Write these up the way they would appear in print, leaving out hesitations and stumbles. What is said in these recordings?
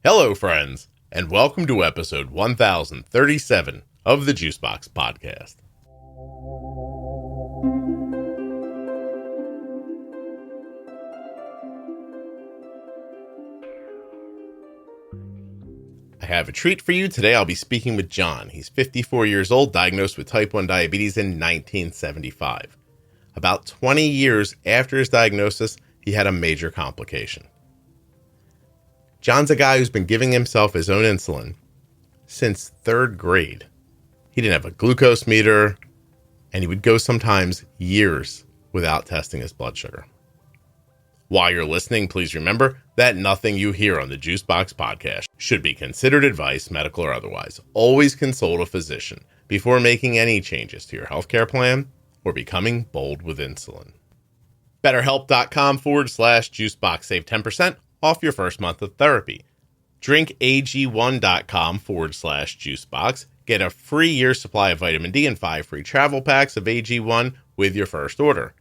Hello, friends, and welcome to episode 1037 of the Juicebox Podcast. I have a treat for you. Today I'll be speaking with John. He's 54 years old, diagnosed with type 1 diabetes in 1975. About 20 years after his diagnosis, he had a major complication. John's a guy who's been giving himself his own insulin since third grade. He didn't have a glucose meter, and he would go sometimes years without testing his blood sugar. While you're listening, please remember that nothing you hear on the Juicebox Podcast should be considered advice, medical or otherwise. Always consult a physician before making any changes to your healthcare plan or becoming bold with insulin. BetterHelp.com/Juicebox. Save 10% off your first month of therapy. DrinkAG1.com/Juicebox. Get a free year supply of vitamin D and 5 free travel packs of AG1 with your first order.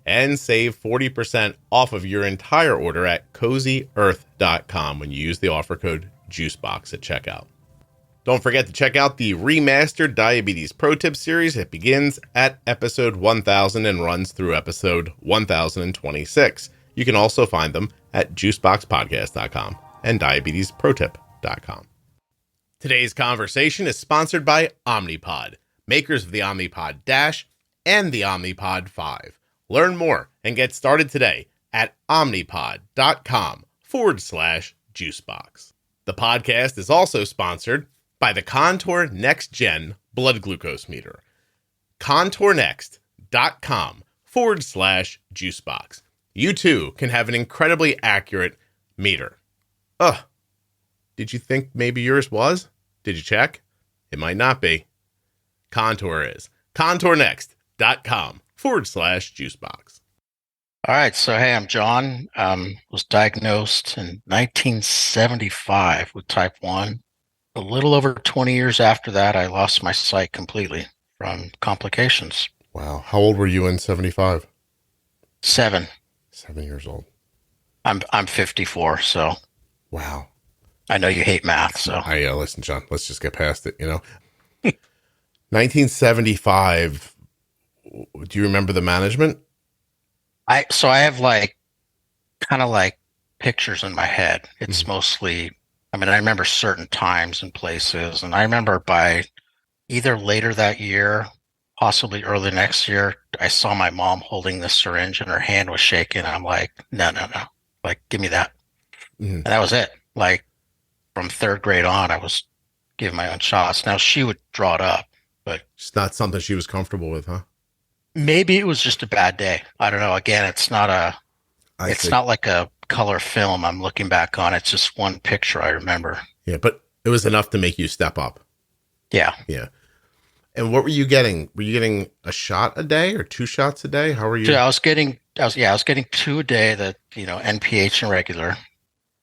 And save 40% off of your entire order at CozyEarth.com when you use the offer code JUICEBOX at checkout. Don't forget to check out the remastered Diabetes Pro Tip series. It begins at episode 1000 and runs through episode 1026. You can also find them at juiceboxpodcast.com and diabetesprotip.com. Today's conversation is sponsored by Omnipod, makers of the Omnipod DASH and the Omnipod 5. Learn more and get started today at omnipod.com/juicebox. The podcast is also sponsored by the Contour NextGen blood glucose meter. contournext.com/juicebox. You too can have an incredibly accurate meter. Did you think maybe yours was? Did you check? It might not be. Contour is. contournext.com/juicebox. All right. So, hey, I'm John. Was diagnosed in 1975 with type 1. A little over 20 years after that, I lost my sight completely from complications. Wow. How old were you in 75? 7 years old. I'm 54, so. Wow. I know you hate math, so. Listen, John, let's just get past it, 1975. Do you remember the management? I have kind of pictures in my head. It's mostly, I remember certain times and places, and I remember by either later that year, possibly early next year, I saw my mom holding the syringe and her hand was shaking. And I'm like, no. Give me that. And that was it. From third grade on, I was giving my own shots. Now she would draw it up, but it's not something she was comfortable with, huh? Maybe it was just a bad day. I don't know. Again, it's not not like a color film I'm looking back on. It's just one picture I remember. Yeah, but it was enough to make you step up. Yeah. Yeah. And what were you getting? Were you getting a shot a day or 2 shots a day? How were you? So I was getting 2 a day, that, NPH and regular.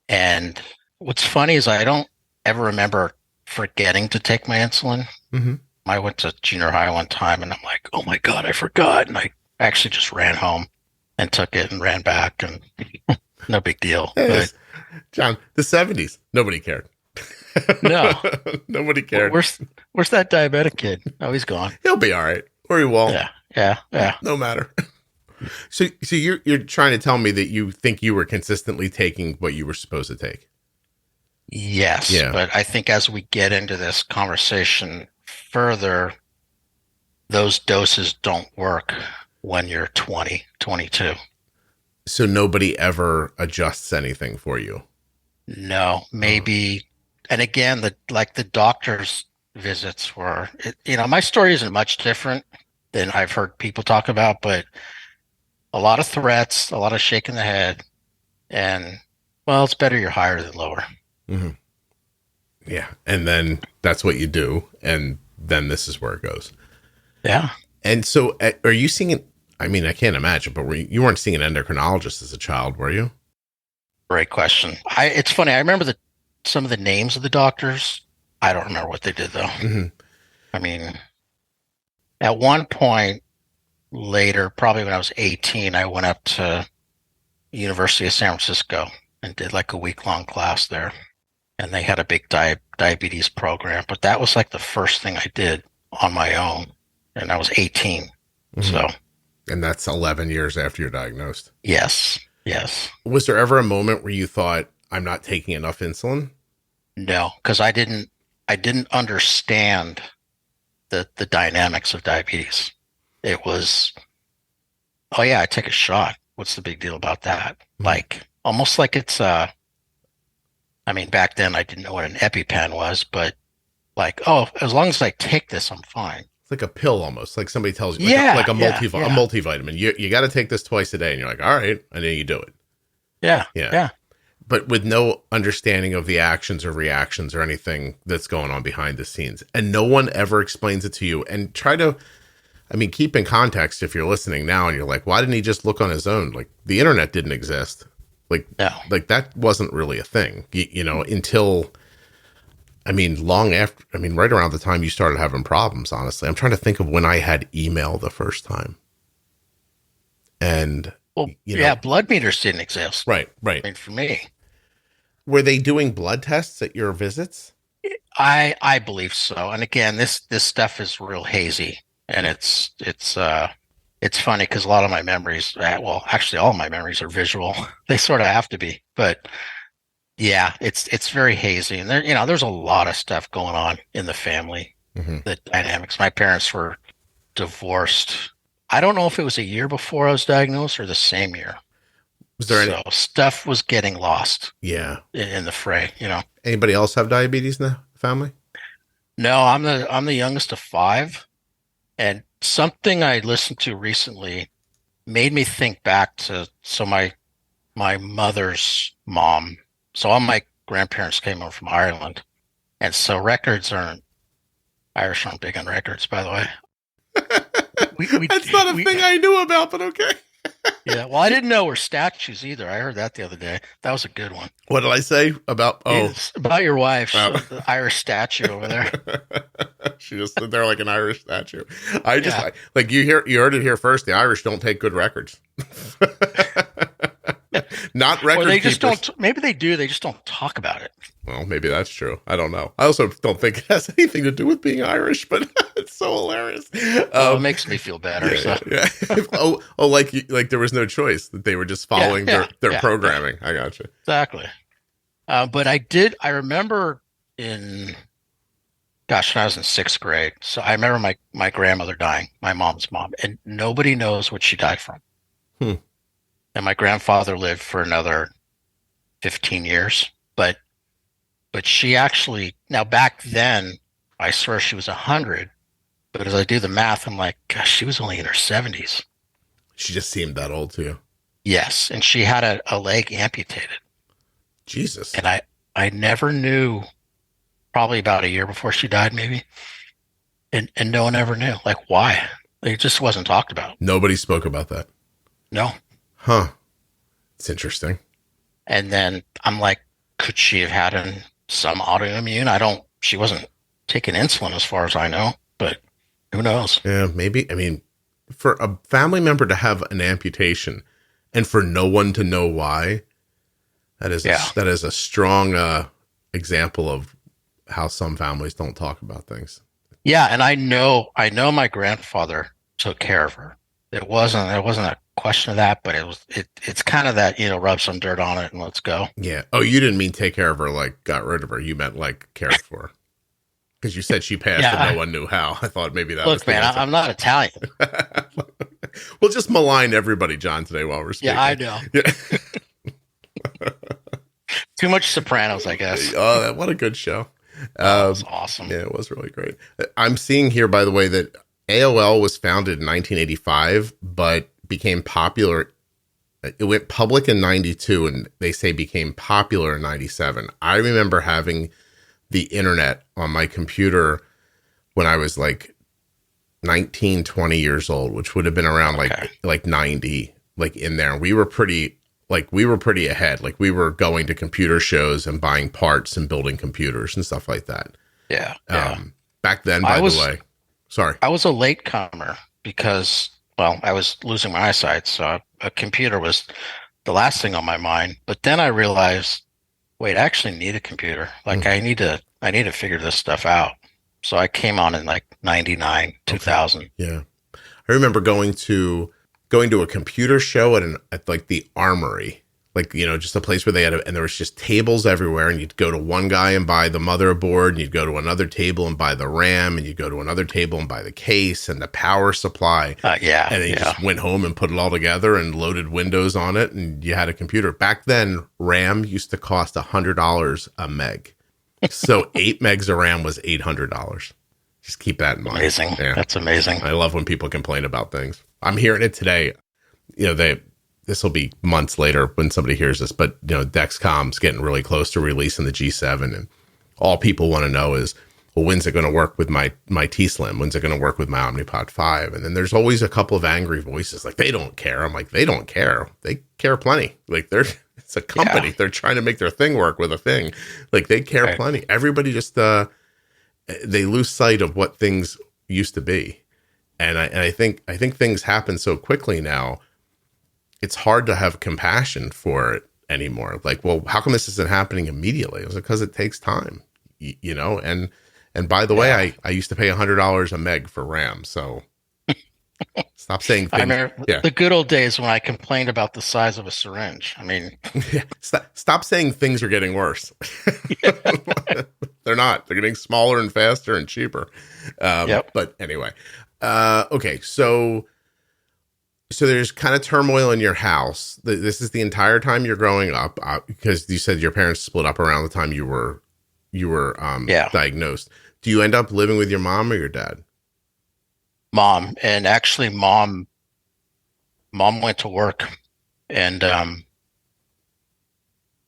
And what's funny is I don't ever remember forgetting to take my insulin. Mm-hmm. I went to junior high one time and I'm like, oh my God, I forgot. And I actually just ran home and took it and ran back, and no big deal. Yes. But, John, the 70s, nobody cared. No. Nobody cared. Where's that diabetic kid? Oh, he's gone. He'll be all right. Or he won't. Yeah. No matter. So you're trying to tell me that you think you were consistently taking what you were supposed to take? Yes. Yeah. But I think as we get into this conversation further, those doses don't work when you're 20, 22. So nobody ever adjusts anything for you? No, maybe. And again, the doctor's visits were, my story isn't much different than I've heard people talk about, but a lot of threats, a lot of shaking the head, and, well, it's better you're higher than lower. Mm-hmm. Yeah. And then that's what you do. And then this is where it goes. Yeah. And so are you seeing it? I can't imagine, but you weren't seeing an endocrinologist as a child, were you? Great question. It's funny. I remember some of the names of the doctors. I don't remember what they did, though. Mm-hmm. At one point later, probably when I was 18, I went up to University of San Francisco and did like a week-long class there. and they had a big diabetes program. But that was like the first thing I did on my own, and I was 18. So, And that's 11 years after you're diagnosed. yes, yes. Was there ever a moment where you thought, I'm not taking enough insulin? No, because I didn't understand the dynamics of diabetes. It was, oh yeah, I take a shot. What's the big deal about that? Like almost like it's I mean, back then I didn't know what an EpiPen was, but like, oh, as long as I take this, I'm fine. It's like a pill almost, like somebody tells you, Yeah, like a yeah, multivitamin. You got to take this twice a day, and you're like, all right, and then you do it. yeah, Yeah. yeah. But with no understanding of the actions or reactions or anything that's going on behind the scenes, and no one ever explains it to you. And try to, I mean, keep in context if you're listening now and you're like, why didn't he just look on his own? Like the internet didn't exist. No. Like that wasn't really a thing, you know, until, I mean, long after, I mean, right around the time you started having problems, honestly. I'm trying to think of when I had email the first time. And, Well, you know, yeah, blood meters didn't exist. right. I mean, for me, Were they doing blood tests at your visits? I believe so. And again, this stuff is real hazy, and it's funny because a lot of my memories, well, actually, all of my memories are visual. They sort of have to be, but yeah, it's very hazy, and there's a lot of stuff going on in the family. The dynamics. My parents were divorced. I don't know if it was a year before I was diagnosed or the same year. Was there So stuff was getting lost yeah. in the fray. Anybody else have diabetes in the family? No, I'm the youngest of five, and something I listened to recently made me think back to my mother's mom. So all my grandparents came over from Ireland, and so Irish aren't big on records, by the way. That's not a thing I knew about, but okay. Yeah, well, I didn't know were statues either. I heard that the other day. That was a good one. What did I say about? Oh, It's about your wife, Oh. the Irish statue over there. She just stood there like an Irish statue. I just like you heard it here first. The Irish don't take good records. Not record Or they just keepers. don't. Maybe they do. They just don't talk about it. Well, maybe that's true. I don't know. I also don't think it has anything to do with being Irish, but it's so hilarious. It makes me feel better. So. Yeah. Like there was no choice, that they were just following their programming. I gotcha. Exactly. But I remember when I was in sixth grade. So I remember my grandmother dying, my mom's mom, and nobody knows what she died from. And my grandfather lived for another 15 years, but she actually, now back then, I swear she was 100, but as I do the math, I'm like, gosh, she was only in her 70s. She just seemed that old to you. Yes, and she had a leg amputated. Jesus. And I never knew, probably about a year before she died, maybe. And no one ever knew. Like, why? It just wasn't talked about. Nobody spoke about that. No. Huh. It's interesting. And then I'm like, could she have had some autoimmune? She wasn't taking insulin as far as I know, but who knows? Yeah, maybe. I mean, for a family member to have an amputation and for no one to know why, that is a strong example of how some families don't talk about things. Yeah, and I know my grandfather took care of her. There wasn't a question of that, but it's kind of that, rub some dirt on it and let's go. Yeah. Oh, you didn't mean take care of her, like got rid of her. You meant like cared for her. Because you said she passed and no one knew how. I thought maybe that was the man, answer. I'm not Italian. We'll just malign everybody, John, today while we're speaking. Yeah, I know. Yeah. Too much Sopranos, I guess. Oh, what a good show. That was awesome. Yeah, it was really great. I'm seeing here, by the way, that AOL was founded in 1985, but became popular. It went public in 92, and they say became popular in 97. I remember having the internet on my computer when I was like 19, 20 years old, which would have been around like 90, like in there. We were pretty ahead. Like we were going to computer shows and buying parts and building computers and stuff like that. Yeah. Back then, by the way, sorry. I was a late comer because, well, I was losing my eyesight. So a computer was the last thing on my mind. But then I realized wait, I actually need a computer. Like Mm, I need to figure this stuff out. So I came on in like 99, okay. 2000. Yeah. I remember going to a computer show at like the Armory, like, just a place where and there was just tables everywhere, and you'd go to one guy and buy the motherboard, and you'd go to another table and buy the RAM, and you'd go to another table and buy the case and the power supply. Yeah, And then you yeah. just went home and put it all together and loaded Windows on it, and you had a computer. Back then, RAM used to cost $100 a meg. So 8 megs of RAM was $800. Just keep that in mind. Amazing. Yeah. That's amazing. I love when people complain about things. I'm hearing it today. This will be months later when somebody hears this, but Dexcom's getting really close to releasing the G7, and all people want to know is, well, when's it going to work with my T-Slim? When's it going to work with my Omnipod 5? And then there's always a couple of angry voices like, they don't care. I'm like, they don't care. They care plenty. Like it's a company. Yeah. They're trying to make their thing work with a thing. Like they care Right. plenty. Everybody just they lose sight of what things used to be. And I think things happen so quickly now. It's hard to have compassion for it anymore. Like, well, how come this isn't happening immediately? It was because it takes time, And by the Yeah. way, I used to pay $100 a meg for RAM. So stop saying I things. remember Yeah, the good old days when I complained about the size of a syringe. I mean, stop saying things are getting worse. They're not. They're getting smaller and faster and cheaper. yep. But anyway, okay, so there's kind of turmoil in your house. This is the entire time you're growing up, because you said your parents split up around the time you were Yeah. diagnosed. Do you end up living with your mom or your dad? Mom. And actually mom went to work. And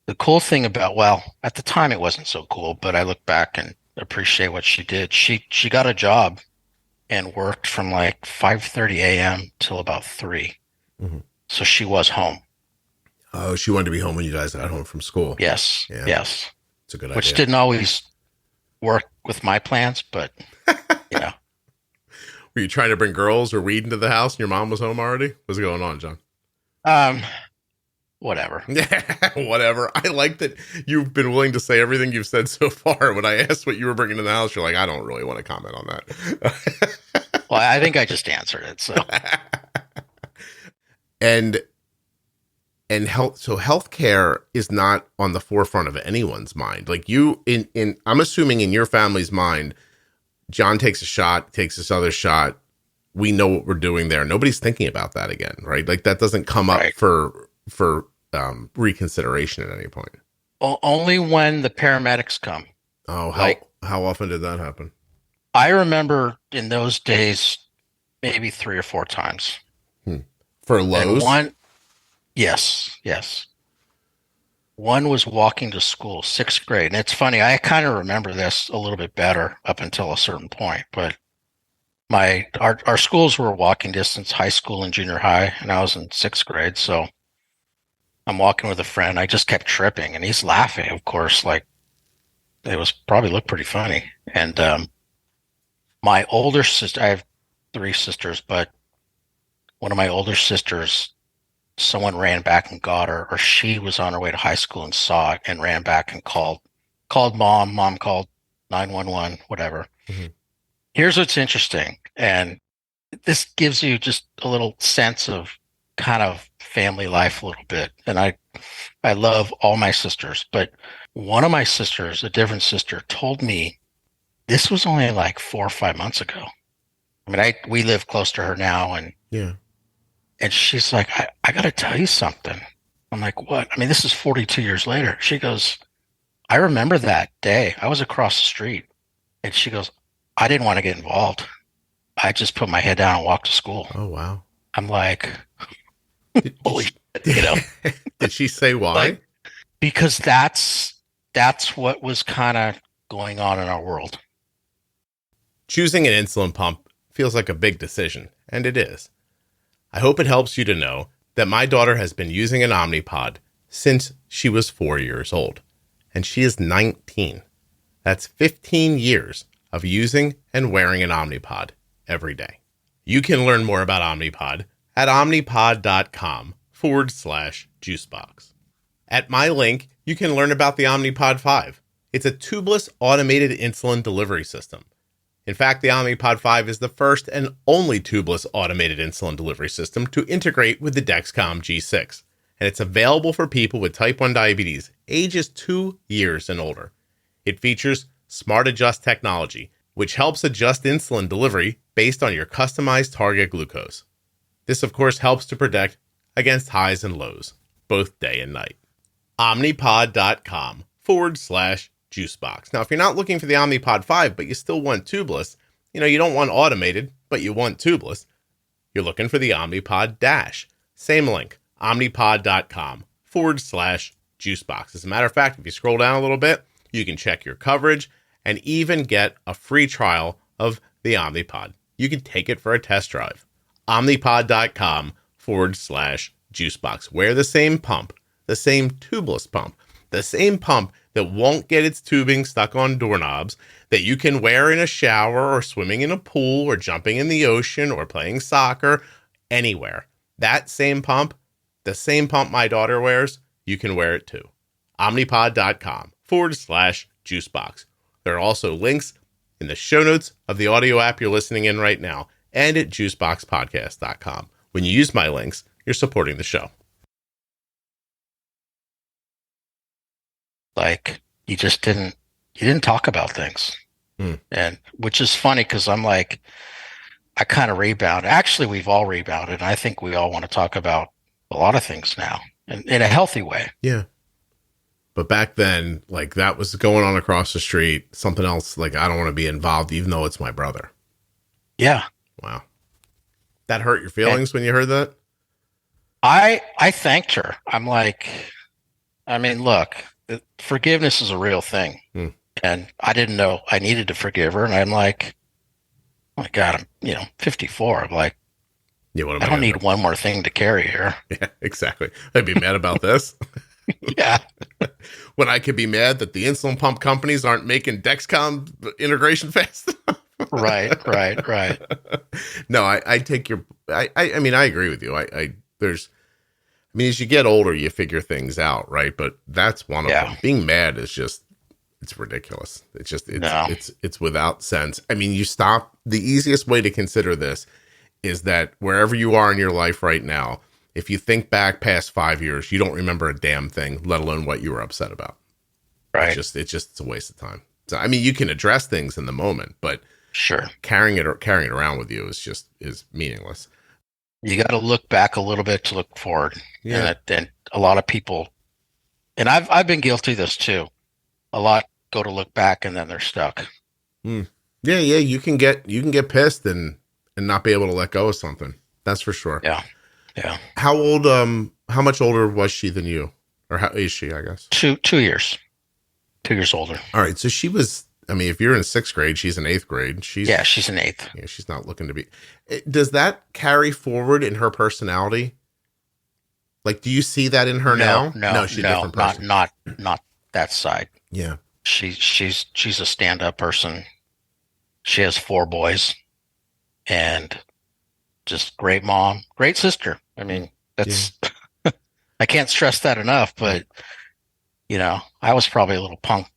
the cool thing about, well, at the time it wasn't so cool, but I look back and appreciate what she did. She got a job and worked from like 5:30 a.m. till about 3. Mm-hmm. So she was home. Oh, she wanted to be home when you guys got home from school. Yes. Yeah. Yes. It's a good Which idea. didn't always work with my plans, but yeah. Were you trying to bring girls or weed into the house and your mom was home already? What's going on, John? Um, whatever. Yeah, whatever. I like that you've been willing to say everything you've said so far. When I asked what you were bringing to the house, you're like, I don't really want to comment on that. Well, I think I just answered it. So and healthcare is not on the forefront of anyone's mind. Like I'm assuming in your family's mind, John takes a shot, takes this other shot. We know what we're doing there. Nobody's thinking about that again, right? Like that doesn't come up Right. for reconsideration at any point. only when the paramedics come. Oh, Like- how often did that happen? I remember in those days, maybe 3 or 4 times. For And Lowe's? yes. One was walking to school, 6th grade. And it's funny, I kind of remember this a little bit better up until a certain point. But our schools were walking distance, high school and junior high, and I was in 6th grade. So I'm walking with a friend. I just kept tripping, and he's laughing, of course, like it was probably looked pretty funny. And my older sister, I have 3 sisters, but one of my older sisters, someone ran back and got her, or she was on her way to high school and saw it and ran back and called mom. Mom called 911, whatever. Mhm. Here's what's interesting, and this gives you just a little sense of kind of family life a little bit. And I love all my sisters, but one of my sisters, a different sister, told me this was only like 4 or 5 months ago. I mean, we live close to her now, and Yeah. she's like, I got to tell you something. I'm like, what? I mean, this is 42 years later. She goes, I remember that day. I was across the street. And she goes, I didn't want to get involved. I just put my head down and walked to school. Oh, wow. I'm like, Did, holy shit, you know, did she say why? Like- because that's what was kind of going on in our world. Choosing an insulin pump feels like a big decision, and it is. I hope it helps you to know that my daughter has been using an Omnipod since she was 4 years old, and she is 19. That's 15 years of using and wearing an Omnipod every day. You can learn more about Omnipod at omnipod.com/juicebox. At my link, you can learn about the Omnipod 5. It's a tubeless automated insulin delivery system. In fact, the Omnipod 5 is the first and only tubeless automated insulin delivery system to integrate with the Dexcom G6. And it's available for people with type 1 diabetes, ages 2 years and older. It features Smart Adjust technology, which helps adjust insulin delivery based on your customized target glucose. This, of course, helps to protect against highs and lows, both day and night. Omnipod.com/juicebox. Now, if you're not looking for the Omnipod 5, but you still want tubeless, you don't want automated, but you want tubeless, you're looking for the Omnipod DASH. Same link, omnipod.com/juicebox. As a matter of fact, if you scroll down a little bit, you can check your coverage and even get a free trial of the Omnipod. You can take it for a test drive. Omnipod.com/juicebox. Wear the same pump, the same tubeless pump, the same pump that won't get its tubing stuck on doorknobs, that you can wear in a shower or swimming in a pool or jumping in the ocean or playing soccer, anywhere. That same pump, the same pump my daughter wears, you can wear it too. Omnipod.com/juicebox. There are also links in the show notes of the audio app you're listening in right now and at juiceboxpodcast.com. When you use my links, you're supporting the show. Like, you didn't talk about things. And which is funny because I'm like, I kind of rebound. Actually, we've all rebounded. I think we all want to talk about a lot of things now in a healthy way. Yeah. But back then, like, that was going on across the street. Something else, like, I don't want to be involved, even though it's my brother. Yeah. Wow. That hurt your feelings when you heard that? I thanked her. I'm like, I mean, look, forgiveness is a real thing. And I didn't know I needed to forgive her. And I'm like, oh my God, I'm 54. I'm like, I don't need one more thing to carry here. Yeah, exactly. I'd be mad about this. Yeah. When I could be mad that the insulin pump companies aren't making Dexcom integration fast enough. Right. No, I take your, I mean, I agree with you. As you get older, you figure things out, right? But that's one of them. Being mad is just, it's ridiculous. It's without sense. I mean, the easiest way to consider this is that wherever you are in your life right now, if you think back past 5 years, you don't remember a damn thing, let alone what you were upset about. Right. It's a waste of time. So, I mean, you can address things in the moment, but sure, carrying it around with you is meaningless. You got to look back a little bit to look forward. Yeah. And a lot of people, and I've been guilty of this too. A lot go to look back and then they're stuck. Yeah. You can get pissed and not be able to let go of something. That's for sure. Yeah. How much older was she than you? Or how is she, I guess? 2 years. 2 years older. All right. So she was, I mean, if you're in 6th grade, she's in 8th grade. She's in 8th. Yeah, she's not looking to be. Does that carry forward in her personality? Like, do you see that in her now? No, she's a different person. Not that side. Yeah. She's a stand-up person. She has 4 boys and just great mom, great sister. I mean, that's, I can't stress that enough, but I was probably a little punk,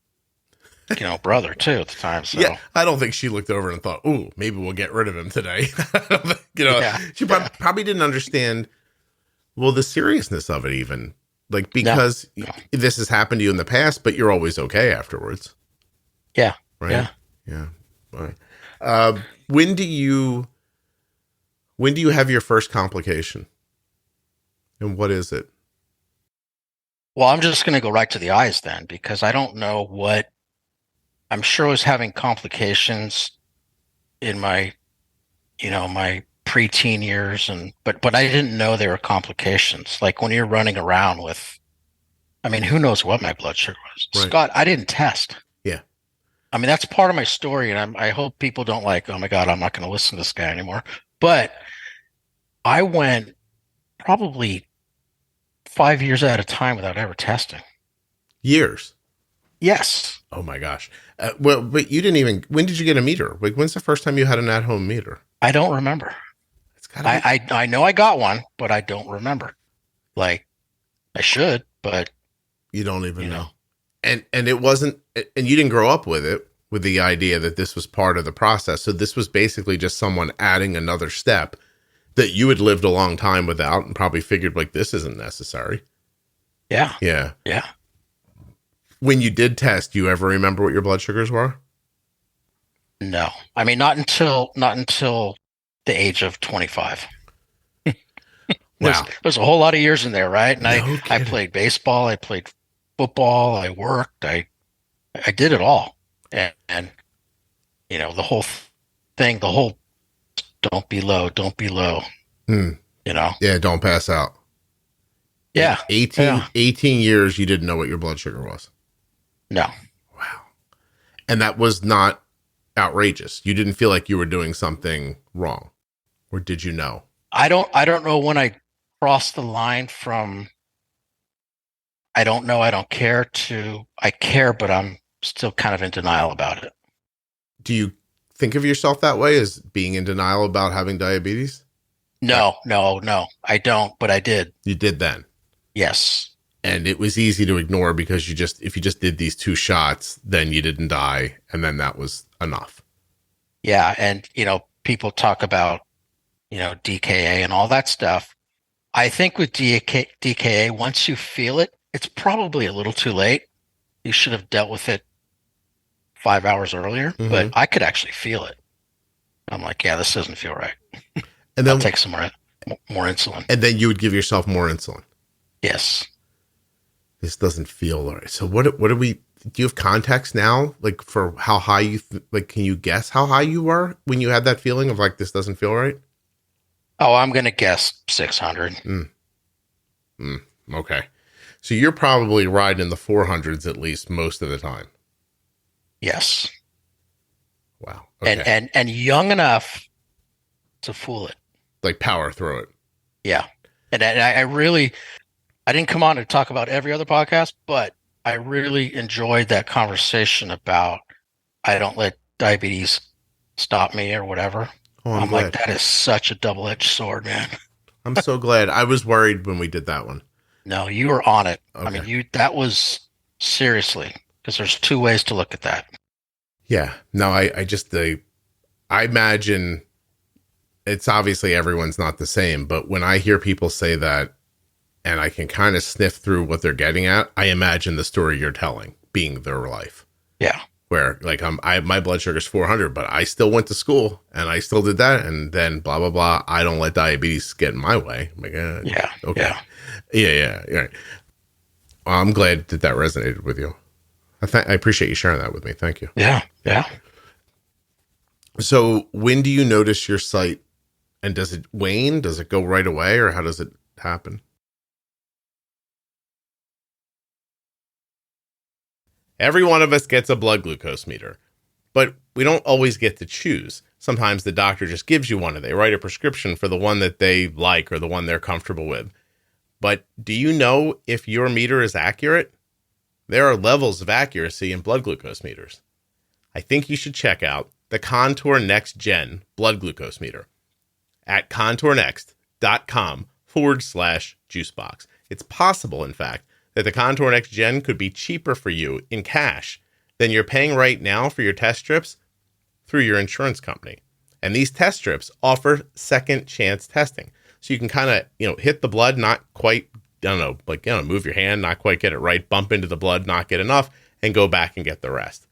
brother too at the time. So yeah, I don't think she looked over and thought, "Ooh, maybe we'll get rid of him today." She probably didn't understand, the seriousness of it, even like, because this has happened to you in the past, but you're always okay afterwards. Yeah. Right. Yeah. All right. When do you have your first complication? And what is it? Well, I'm just going to go right to the eyes then, because I don't know what. I'm sure I was having complications in my, my preteen years, but I didn't know there were complications. Like when you're running around with, I mean, who knows what my blood sugar was? Right. Scott, I didn't test. Yeah. I mean, that's part of my story, and I hope people don't like, oh my God, I'm not going to listen to this guy anymore. But I went probably 5 years at a time without ever testing. Years? Yes. Oh my gosh. But you didn't even, when did you get a meter? Like, when's the first time you had an at-home meter? I don't remember. It's gotta be... I know I got one, but I don't remember. Like, I should, but You don't even you know. know? And it wasn't, and you didn't grow up with it, with the idea that this was part of the process. So this was basically just someone adding another step that you had lived a long time without and probably figured like, this isn't necessary. Yeah. Yeah. Yeah. When you did test, do you ever remember what your blood sugars were? No, I mean, not until the age of 25. There's, Wow. there's a whole lot of years in there, right? And No I kidding. played baseball, I played football, I worked, I did it all. And the whole thing, the whole don't be low, don't be low, Hmm. you know? Yeah, don't pass out. Yeah. 18 years, you didn't know what your blood sugar was. No. Wow. And that was not outrageous. You didn't feel like you were doing something wrong. Or did you know? I don't know when I crossed the line from I don't know, I don't care to I care, but I'm still kind of in denial about it. Do you think of yourself that way, as being in denial about having diabetes? No, I don't, but I did. You did then. Yes. And it was easy to ignore because if you just did these 2 shots, then you didn't die. And then that was enough. Yeah. And, people talk about, DKA and all that stuff. I think with DKA, once you feel it, it's probably a little too late. You should have dealt with it 5 hours earlier, but I could actually feel it. I'm like, yeah, this doesn't feel right. And then I'll take some more insulin. And then you would give yourself more insulin. Yes. This doesn't feel right. So what do we, do you have context now? Like for how high you, can you guess how high you were when you had that feeling of like, this doesn't feel right? Oh, I'm going to guess 600. Okay. So you're probably riding in the 400s at least most of the time. Yes. Wow. Okay. And young enough to fool it. Like power through it. Yeah. And I didn't come on to talk about every other podcast, but I really enjoyed that conversation about I don't let diabetes stop me or whatever. Oh, I'm glad. like, that is such a double-edged sword, man. I'm so glad. I was worried when we did that one. No, you were on it. Okay. I mean, that was seriously, because there's 2 ways to look at that. Yeah. No, I imagine it's obviously everyone's not the same, but when I hear people say that and I can kind of sniff through what they're getting at, I imagine the story you're telling being their life. Yeah. Where like my blood sugar is 400, but I still went to school and I still did that. And then blah, blah, blah. I don't let diabetes get in my way. I'm like, Yeah. Okay. Yeah. Right. Well, I'm glad that resonated with you. I appreciate you sharing that with me. Thank you. Yeah. So when do you notice your sight, and does it wane? Does it go right away, or how does it happen? Every one of us gets a blood glucose meter, but we don't always get to choose. Sometimes the doctor just gives you one and they write a prescription for the one that they like or the one they're comfortable with. But do you know if your meter is accurate? There are levels of accuracy in blood glucose meters. I think you should check out the Contour NextGen blood glucose meter at contournext.com/juicebox. It's possible, in fact, that the Contour NextGen could be cheaper for you in cash than you're paying right now for your test strips through your insurance company. And these test strips offer second chance testing. So you can kind of, hit the blood, not quite, move your hand, not quite get it right, bump into the blood, not get enough, and go back and get the rest.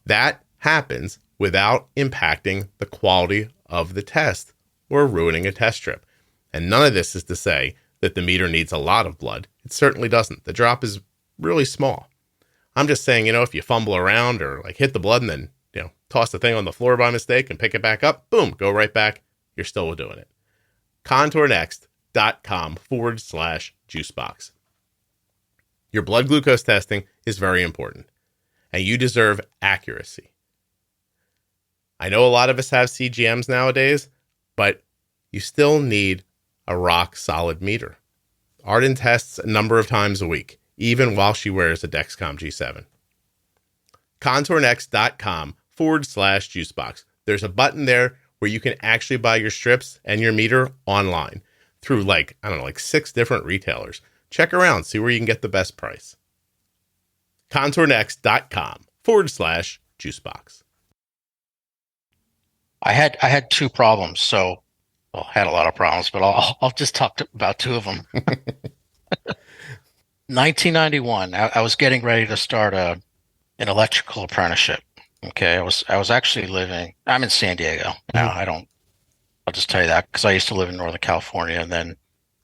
That happens without impacting the quality of the test or ruining a test strip. And none of this is to say that the meter needs a lot of blood. It certainly doesn't. The drop is really small. I'm just saying, if you fumble around or hit the blood and then, toss the thing on the floor by mistake and pick it back up, boom, go right back. You're still doing it. contournext.com/juicebox. Your blood glucose testing is very important, and you deserve accuracy. I know a lot of us have CGMs nowadays, but you still need a rock solid meter. Arden tests a number of times a week, even while she wears a Dexcom G7. contournext.com/juicebox. There's a button there where you can actually buy your strips and your meter online through 6 different retailers. Check around, see where you can get the best price. contournext.com/juicebox. I had two problems. So, well, I had a lot of problems, but I'll just talk about two of them. 1991, I was getting ready to start an electrical apprenticeship. Okay, I was actually I'm in San Diego now. I'll just tell you that because I used to live in Northern California. And then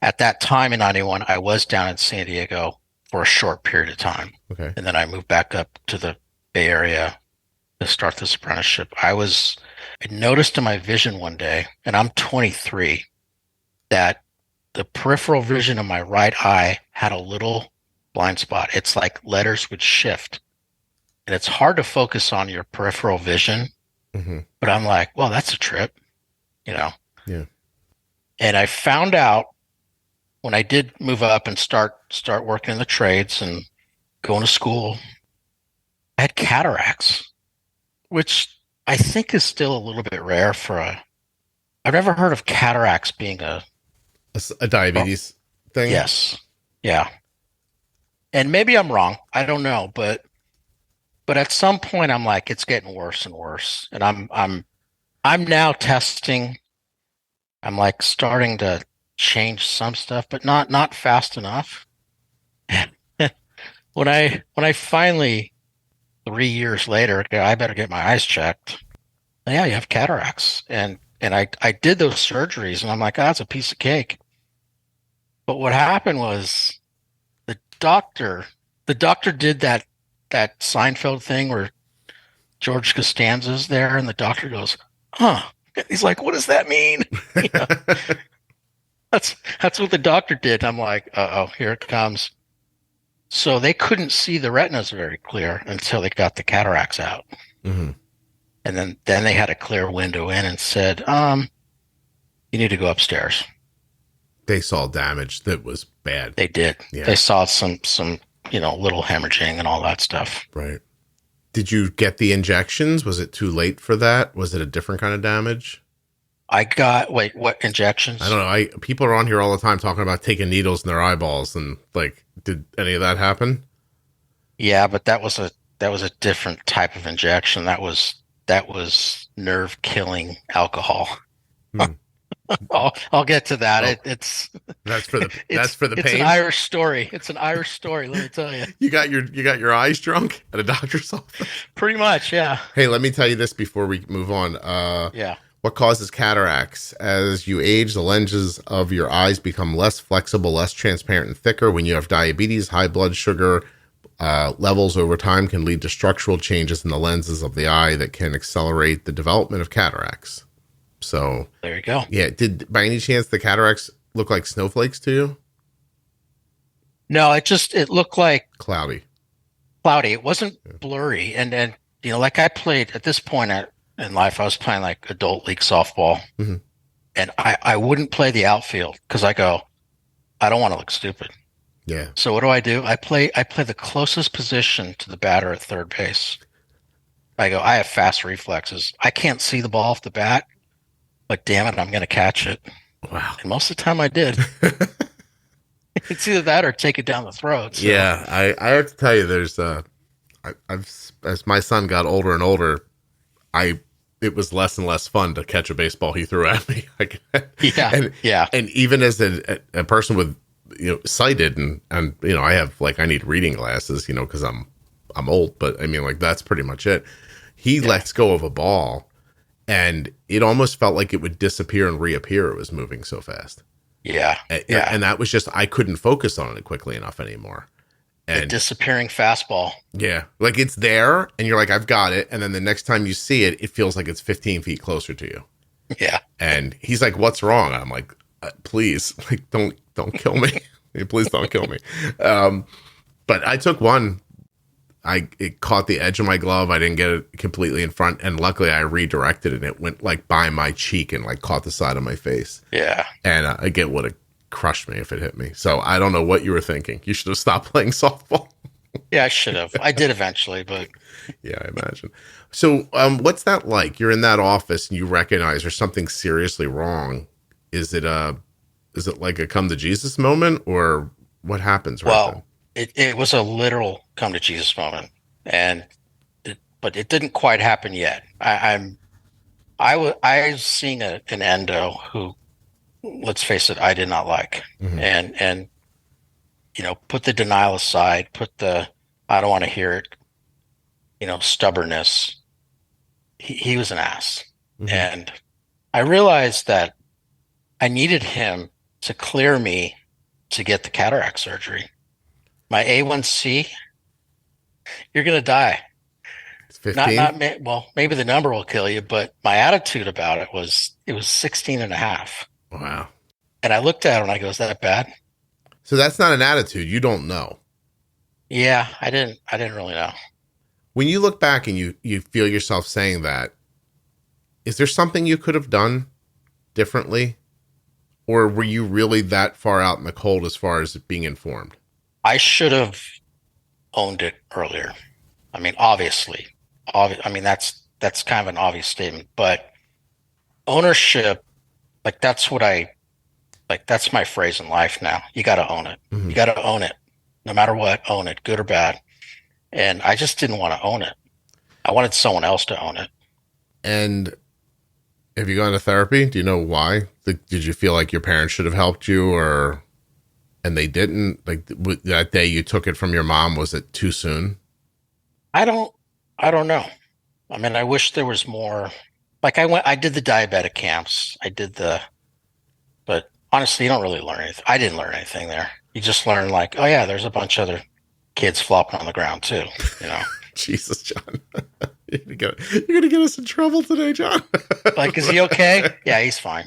at that time in 91, I was down in San Diego for a short period of time. Okay. And then I moved back up to the Bay Area to start this apprenticeship. I noticed in my vision one day, and I'm 23, that the peripheral vision of my right eye had a little blind spot. It's like letters would shift. And it's hard to focus on your peripheral vision. Mm-hmm. But I'm like, well, that's a trip, Yeah. And I found out when I did move up and start working in the trades and going to school, I had cataracts, which I think is still a little bit rare I've never heard of cataracts being a diabetes thing. Yes. Yeah. And maybe I'm wrong. I don't know, but at some point I'm like, it's getting worse and worse. And I'm now testing. I'm like starting to change some stuff, but not fast enough. When I finally 3 years later, I better get my eyes checked. Yeah, you have cataracts. And I did those surgeries and I'm like, oh, that's a piece of cake. But what happened was the doctor did that Seinfeld thing where George Costanza's there and the doctor goes, huh. He's like, what does that mean? That's what the doctor did. I'm like, uh-oh, here it comes. So they couldn't see the retinas very clear until they got the cataracts out. Mm-hmm. And then they had a clear window in and said, you need to go upstairs. They saw damage that was bad. They did. Yeah. They saw some little hemorrhaging and all that stuff. Right. Did you get the injections? Was it too late for that? Was it a different kind of damage? What injections? I don't know. People are on here all the time talking about taking needles in their eyeballs and like, did any of that happen? Yeah, but that was a different type of injection. That was nerve killing alcohol. I'll get to that. Oh, that's for the pain. It's an Irish story. It's an Irish story. Let me tell you. You got your eyes drunk at a doctor's office. Pretty much, yeah. Hey, let me tell you this before we move on. Yeah. What causes cataracts? As you age, the lenses of your eyes become less flexible, less transparent, and thicker. When you have diabetes, high blood sugar levels over time can lead to structural changes in the lenses of the eye that can accelerate the development of cataracts. So there you go. Yeah. Did by any chance the cataracts look like snowflakes to you? No, it looked like cloudy. It wasn't blurry. And like I played at this point in life, I was playing like adult league softball. Mm-hmm. And I wouldn't play the outfield because I don't want to look stupid. Yeah. So what do? I play the closest position to the batter at third base. I have fast reflexes. I can't see the ball off the bat, but damn it, I'm going to catch it. Wow. And most of the time I did. It's either that or take it down the throat. So. Yeah. I have to tell you, there's as my son got older and older, it was less and less fun to catch a baseball he threw at me. And even as a person with, sighted and I have I need reading glasses, because I'm old, but I mean, that's pretty much it. He lets go of a ball and it almost felt like it would disappear and reappear. It was moving so fast. Yeah. And that was just, I couldn't focus on it quickly enough anymore. And the disappearing fastball. Yeah. It's there and you're like, I've got it. And then the next time you see it, it feels like it's 15 feet closer to you. Yeah. And he's like, what's wrong? I'm like, please, don't kill me. Please don't kill me. But I took one. It caught the edge of my glove. I didn't get it completely in front. And luckily I redirected it and it went by my cheek and caught the side of my face. Yeah. And again, would have crushed me if it hit me. So I don't know what you were thinking. You should have stopped playing softball. Yeah, I should have. I did eventually, but yeah, I imagine. So what's that like? You're in that office and you recognize there's something seriously wrong. Is it like a come to Jesus moment or what happens? Well, it was a literal come to Jesus moment, but it didn't quite happen yet. I was seeing an endo who, let's face it, I did not like, Mm-hmm. and put the denial aside, put the I don't want to hear it, stubbornness. He was an ass, Mm-hmm. and I realized that I needed him to clear me to get the cataract surgery. My A1C, you're gonna die. It's 15. Well, maybe the number will kill you, but my attitude about it was 16 and a half. Wow. And I looked at it and I go, is that bad? So that's not an attitude. You don't know. Yeah, I didn't really know. When you look back and you feel yourself saying that, is there something you could have done differently? Or were you really that far out in the cold as far as being informed? I should have owned it earlier. I mean, obviously. I mean, that's kind of an obvious statement, but ownership, that's my phrase in life now. You got to own it. Mm-hmm. You got to own it. No matter what, own it, good or bad. And I just didn't want to own it. I wanted someone else to own it. And have you gone to therapy? Do you know why? Did you feel like your parents should have helped you, and they didn't? Like that day you took it from your mom, was it too soon? I don't know. I mean, I wish there was more. I did the diabetic camps. But honestly, you don't really learn anything. I didn't learn anything there. You just learn oh yeah, there's a bunch of other kids flopping on the ground too, Jesus, John. You're gonna get us in trouble today, John. Is he okay? Yeah, he's fine.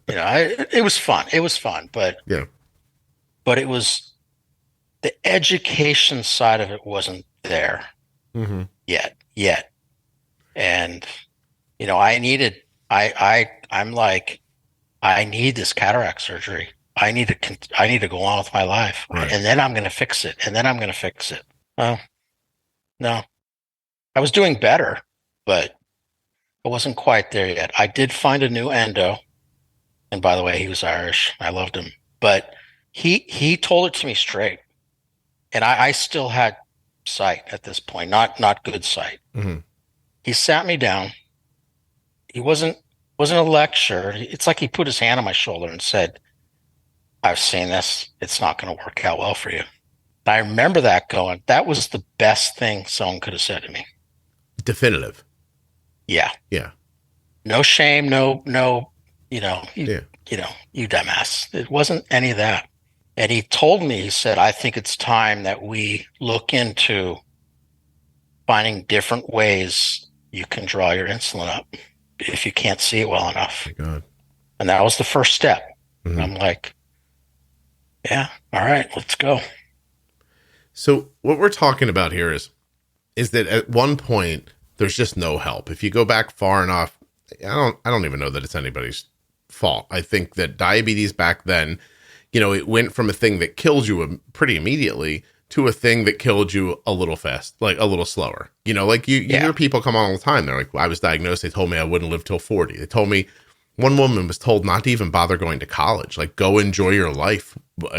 It was fun. It was fun, but yeah. But it was the education side of it wasn't there yet. And I need this cataract surgery. I need to go on with my life, right. And then I'm going to fix it. No, I was doing better, but I wasn't quite there yet. I did find a new endo, and by the way, he was Irish. I loved him, but he told it to me straight, and I still had sight at this point, not good sight. Mm-hmm. He sat me down. He wasn't a lecture. It's like he put his hand on my shoulder and said, I've seen this. It's not going to work out well for you. And I remember that was the best thing someone could have said to me. Definitive. Yeah. Yeah. No shame. No, you dumbass. It wasn't any of that. And he told me, he said, I think it's time that we look into finding different ways you can draw your insulin up if you can't see it well enough. Oh my God. And that was the first step. Mm-hmm. I'm like, yeah, all right, let's go. So what we're talking about here is that at one point there's just no help. If you go back far enough, I don't even know that it's anybody's fault. I think that diabetes back then, it went from a thing that killed you pretty immediately to a thing that killed you a little fast, like a little slower. You hear people come on all the time. They're like, well, I was diagnosed. They told me I wouldn't live till 40. They told me one woman was told not to even bother going to college, like go enjoy your life.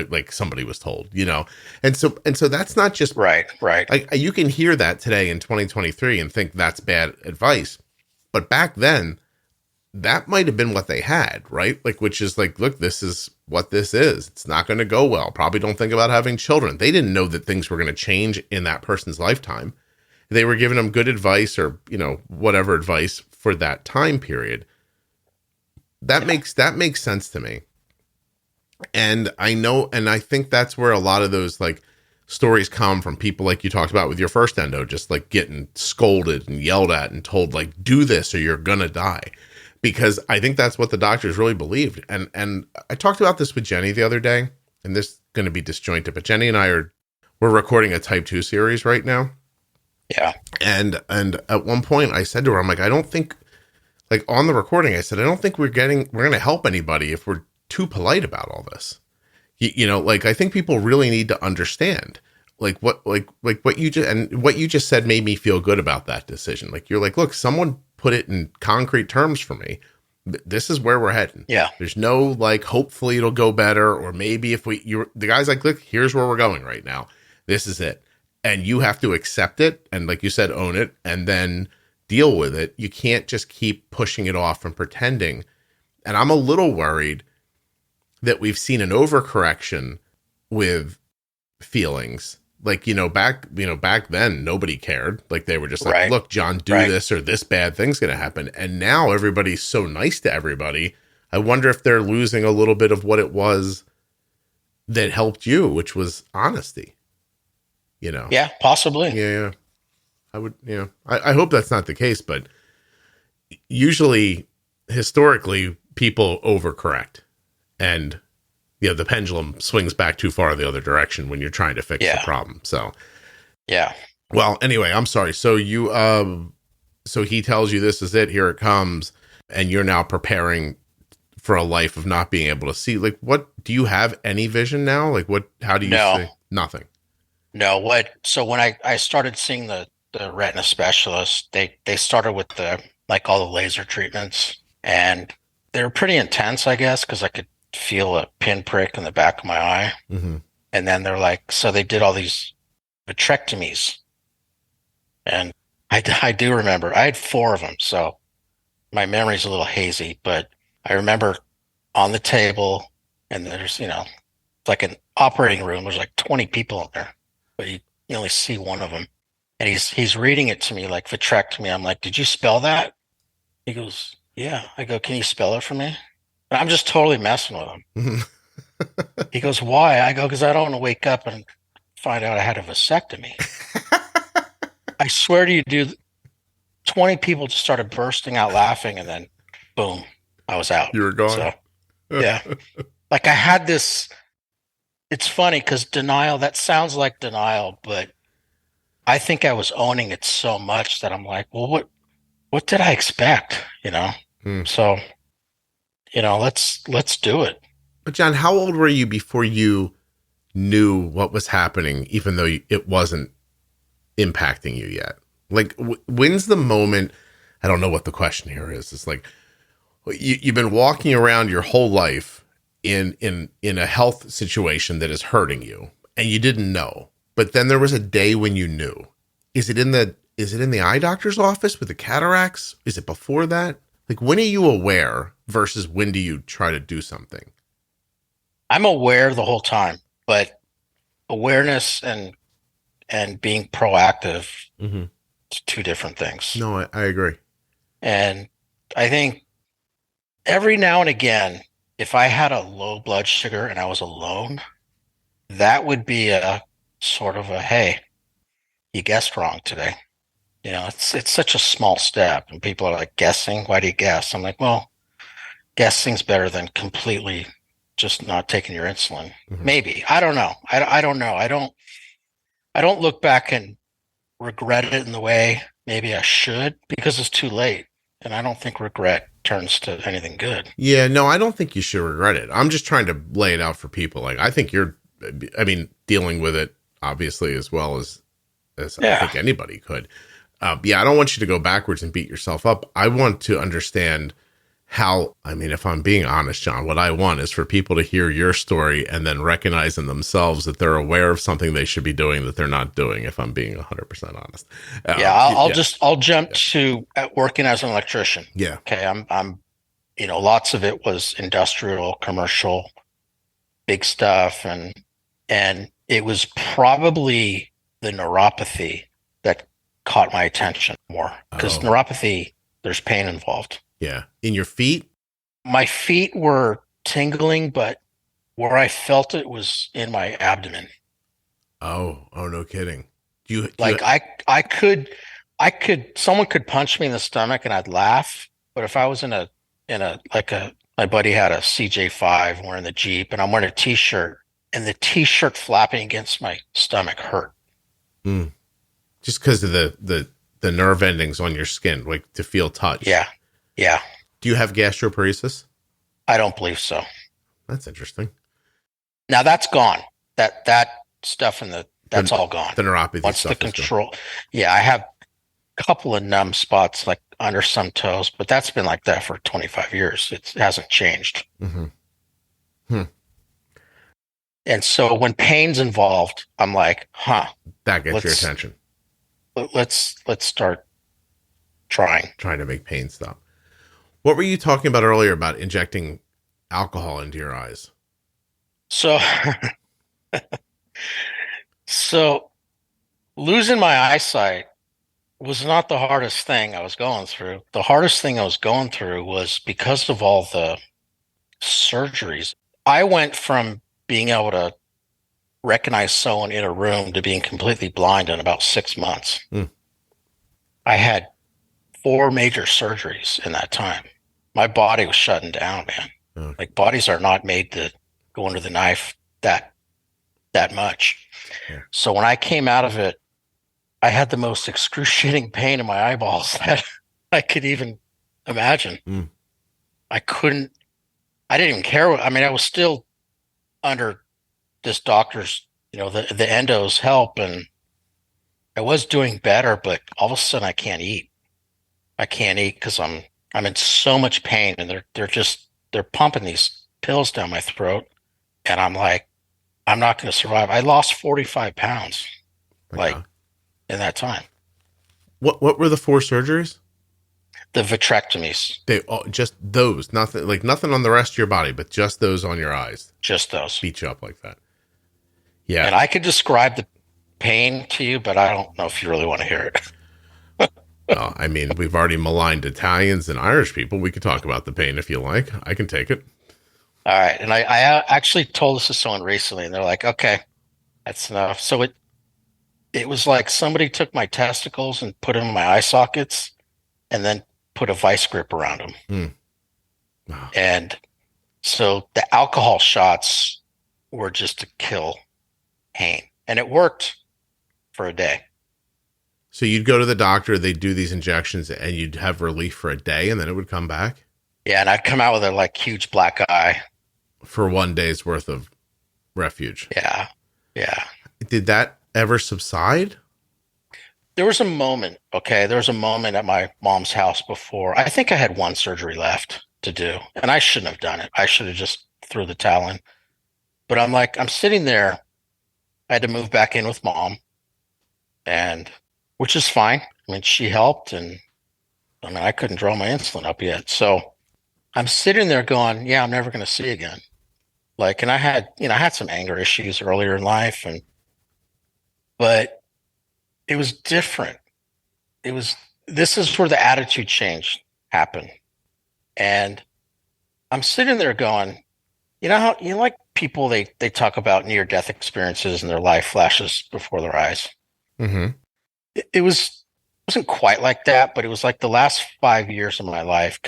Like somebody was told, and so that's not just right. Like you can hear that today in 2023 and think that's bad advice. But back then, that might have been what they had, right? Which is look, this is what this is. It's not going to go well. Probably don't think about having children. They didn't know that things were going to change in that person's lifetime. They were giving them good advice or, whatever advice for that time period. That makes sense to me. And I think that's where a lot of those stories come from, people like you talked about with your first endo, just getting scolded and yelled at and told do this or you're going to die. Because I think that's what the doctors really believed. And I talked about this with Jenny the other day, and this is going to be disjointed, but Jenny and we're recording a type 2 series right now. Yeah. And at one point I said to her, I'm like, I don't think on the recording, I said, I don't think we're going to help anybody if we're too polite about all this. I think people really need to understand what you just said made me feel good about that decision. You're look, someone put it in concrete terms for me. This is where we're heading. Yeah. There's no hopefully it'll go better, or maybe if the guy's look, here's where we're going right now. This is it. And you have to accept it. And like you said, own it and then deal with it. You can't just keep pushing it off and pretending. And I'm a little worried that we've seen an overcorrection with feelings. Like, back then, nobody cared. Like, they were just like, Right. look, John, do this or this bad thing's going to happen. And now everybody's so nice to everybody. I wonder if they're losing a little bit of what it was that helped you, which was honesty, Yeah, possibly. Yeah. I would, I hope that's not the case, but usually, historically, people overcorrect. And the pendulum swings back too far the other direction when you're trying to fix the problem. So, yeah. Well, anyway, I'm sorry. So so he tells you this is it, here it comes, and you're now preparing for a life of not being able to see. Like, what do you have any vision now? Like, how do you see? Nothing. No, so when I started seeing the retina specialist, they started with all the laser treatments, and they were pretty intense, I guess, because I could feel a pinprick in the back of my eye. Mm-hmm. And then they're like, so they did all these vitrectomies. And I do remember, I had 4 of them. So my memory's a little hazy, but I remember on the table, and there's, like an operating room, there's like 20 people in there, but you only see one of them. And he's reading it to me like vitrectomy. I'm like, did you spell that? He goes, yeah. I go, can you spell it for me? And I'm just totally messing with him. He goes, why? I go, because I don't want to wake up and find out I had a vasectomy. I swear to you, dude, 20 people just started bursting out laughing, and then boom, I was out. You were gone. So, yeah. Like I had this, it's funny because denial, that sounds like denial, but I think I was owning it so much that I'm like, well, what did I expect? So, let's do it. But John, how old were you before you knew what was happening, even though it wasn't impacting you yet? Like, when's the moment? I don't know what the question here is. It's like, you've been walking around your whole life in a health situation that is hurting you, and you didn't know. But then there was a day when you knew. Is it in the eye doctor's office with the cataracts? Is it before that? Like, when are you aware versus when do you try to do something? I'm aware the whole time, but awareness and being proactive, it's 2 different things. No, I agree. And I think every now and again, if I had a low blood sugar and I was alone, that would be a sort of a, hey, you guessed wrong today. It's such a small step, and people are like, guessing? Why do you guess? I'm like, well, guessing's better than completely just not taking your insulin. Mm-hmm. Maybe. I don't know. I don't know. I don't look back and regret it in the way maybe I should, because it's too late. And I don't think regret turns to anything good. Yeah, no, I don't think you should regret it. I'm just trying to lay it out for people. Like, I think dealing with it obviously as well as I think anybody could. I don't want you to go backwards and beat yourself up. I want to understand how, if I'm being honest, John, what I want is for people to hear your story and then recognize in themselves that they're aware of something they should be doing that they're not doing, if I'm being 100% honest. I'll jump to working as an electrician. Yeah. Okay. I'm lots of it was industrial, commercial, big stuff. And it was probably the neuropathy that caught my attention more, because neuropathy, there's pain involved. Yeah. In your feet? My feet were tingling, but where I felt it was in my abdomen. Oh, no kidding. I could, someone could punch me in the stomach and I'd laugh. But if I was my buddy had a CJ5 wearing the Jeep, and I'm wearing a t-shirt, and the t-shirt flapping against my stomach hurt. Mm. Just because of the nerve endings on your skin, like to feel touch. Yeah. Yeah. Do you have gastroparesis? I don't believe so. That's interesting. Now that's gone. That stuff that's all gone. The neuropathy Once stuff the control. Yeah, I have a couple of numb spots like under some toes, but that's been like that for 25 years. It hasn't changed. Mm-hmm. And so when pain's involved, I'm like, That gets your attention. Let's start trying to make pain stop. What were you talking about earlier about injecting alcohol into your eyes? So, so losing my eyesight was not the hardest thing I was going through. The hardest thing I was going through was because of all the surgeries. I went from being able to recognize someone in a room to being completely blind in about 6 months. I had 4 major surgeries in that time. My body was shutting down, man. Like bodies are not made to go under the knife that much. Yeah. So when I came out of it, I had the most excruciating pain in my eyeballs that I could even imagine. I didn't even care. I was still under this doctor's, the endo's help, and I was doing better, but all of a sudden I can't eat. I can't eat because I'm in so much pain, and they're pumping these pills down my throat, and I'm like, I'm not going to survive. I lost 45 pounds, in that time. What were the 4 surgeries? The vitrectomies. Just those, nothing on the rest of your body, but just those on your eyes. Just those. Beat you up like that. Yeah. And I could describe the pain to you, but I don't know if you really want to hear it. Well, we've already maligned Italians and Irish people. We could talk about the pain if you like. I can take it. All right. And I actually told this to someone recently, and they're like, okay, that's enough. So it was like somebody took my testicles and put them in my eye sockets and then put a vice grip around them. Wow. And so the alcohol shots were just to kill pain. And it worked for a day. So you'd go to the doctor, they'd do these injections, and you'd have relief for a day, and then it would come back? Yeah, and I'd come out with a huge black eye. For 1 day's worth of refuge. Yeah. Did that ever subside? There was a moment at my mom's house before. I think I had 1 surgery left to do, and I shouldn't have done it. I should have just threw the towel in. But I'm sitting there. I had to move back in with mom, and which is fine. She helped, and I couldn't draw my insulin up yet. So I'm sitting there going, yeah, I'm never going to see again. And I had some anger issues earlier in life, but it was different. This is where the attitude change happened. And I'm sitting there going, how, people, they talk about near-death experiences and their life flashes before their eyes. Mm-hmm. It wasn't quite like that, but it was like the last 5 years of my life,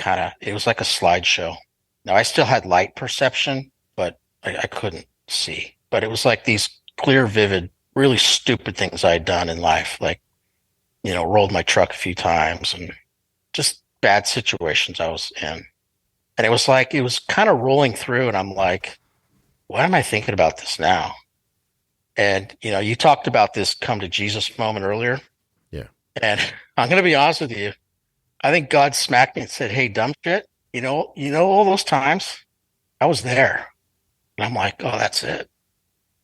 it was like a slideshow. Now, I still had light perception, but I couldn't see. But it was like these clear, vivid, really stupid things I had done in life, rolled my truck a few times and just bad situations I was in. And it was kind of rolling through, and I'm like, why am I thinking about this now? And, you talked about this come to Jesus moment earlier. Yeah. And I'm going to be honest with you. I think God smacked me and said, hey, dumb shit, all those times I was there. And I'm like, oh, that's it.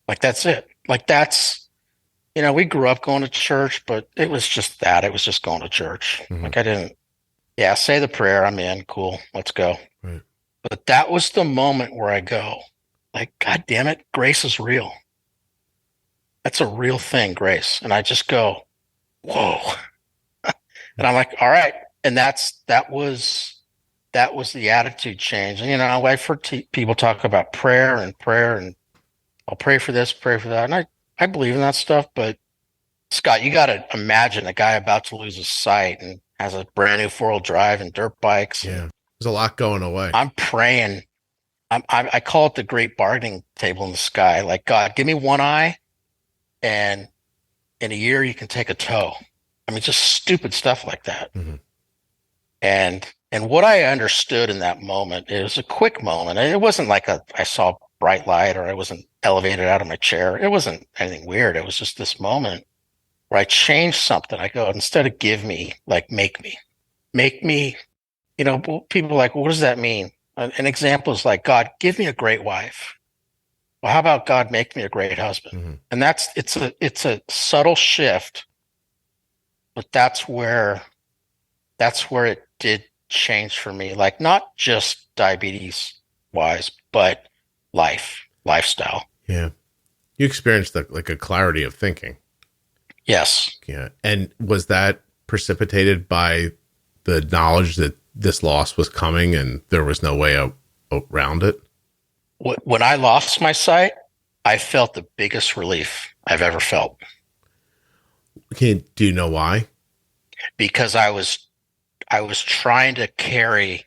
That's it. We grew up going to church, but it was just that. It was just going to church. Mm-hmm. Say the prayer. I'm in. Cool. Let's go. Right. But that was the moment where I go, God damn it, grace is real. That's a real thing, grace. And I just go, whoa. And I'm like, all right. And that was the attitude change. And, I've heard people talk about prayer, and I'll pray for this, pray for that. And I believe in that stuff. But Scott, you got to imagine a guy about to lose his sight and has a brand new 4-wheel drive and dirt bikes. Yeah. There's a lot going away. I'm praying. I call it the great bargaining table in the sky. God, give me one eye, and in a year you can take a toe. Just stupid stuff like that. Mm-hmm. And what I understood in that moment, it was a quick moment. It wasn't like I saw a bright light or I wasn't elevated out of my chair. It wasn't anything weird. It was just this moment where I changed something. I go, instead of give me, make me, people are like, what does that mean? An example is God, give me a great wife. well, how about God make me a great husband? Mm-hmm. And it's a subtle shift, but that's where it did change for me. Like not just diabetes wise, but lifestyle. Yeah. You experienced like a clarity of thinking. Yes. Yeah. And was that precipitated by the knowledge that this loss was coming and there was no way around it? When I lost my sight, I felt the biggest relief I've ever felt. Do you know why? Because I was trying to carry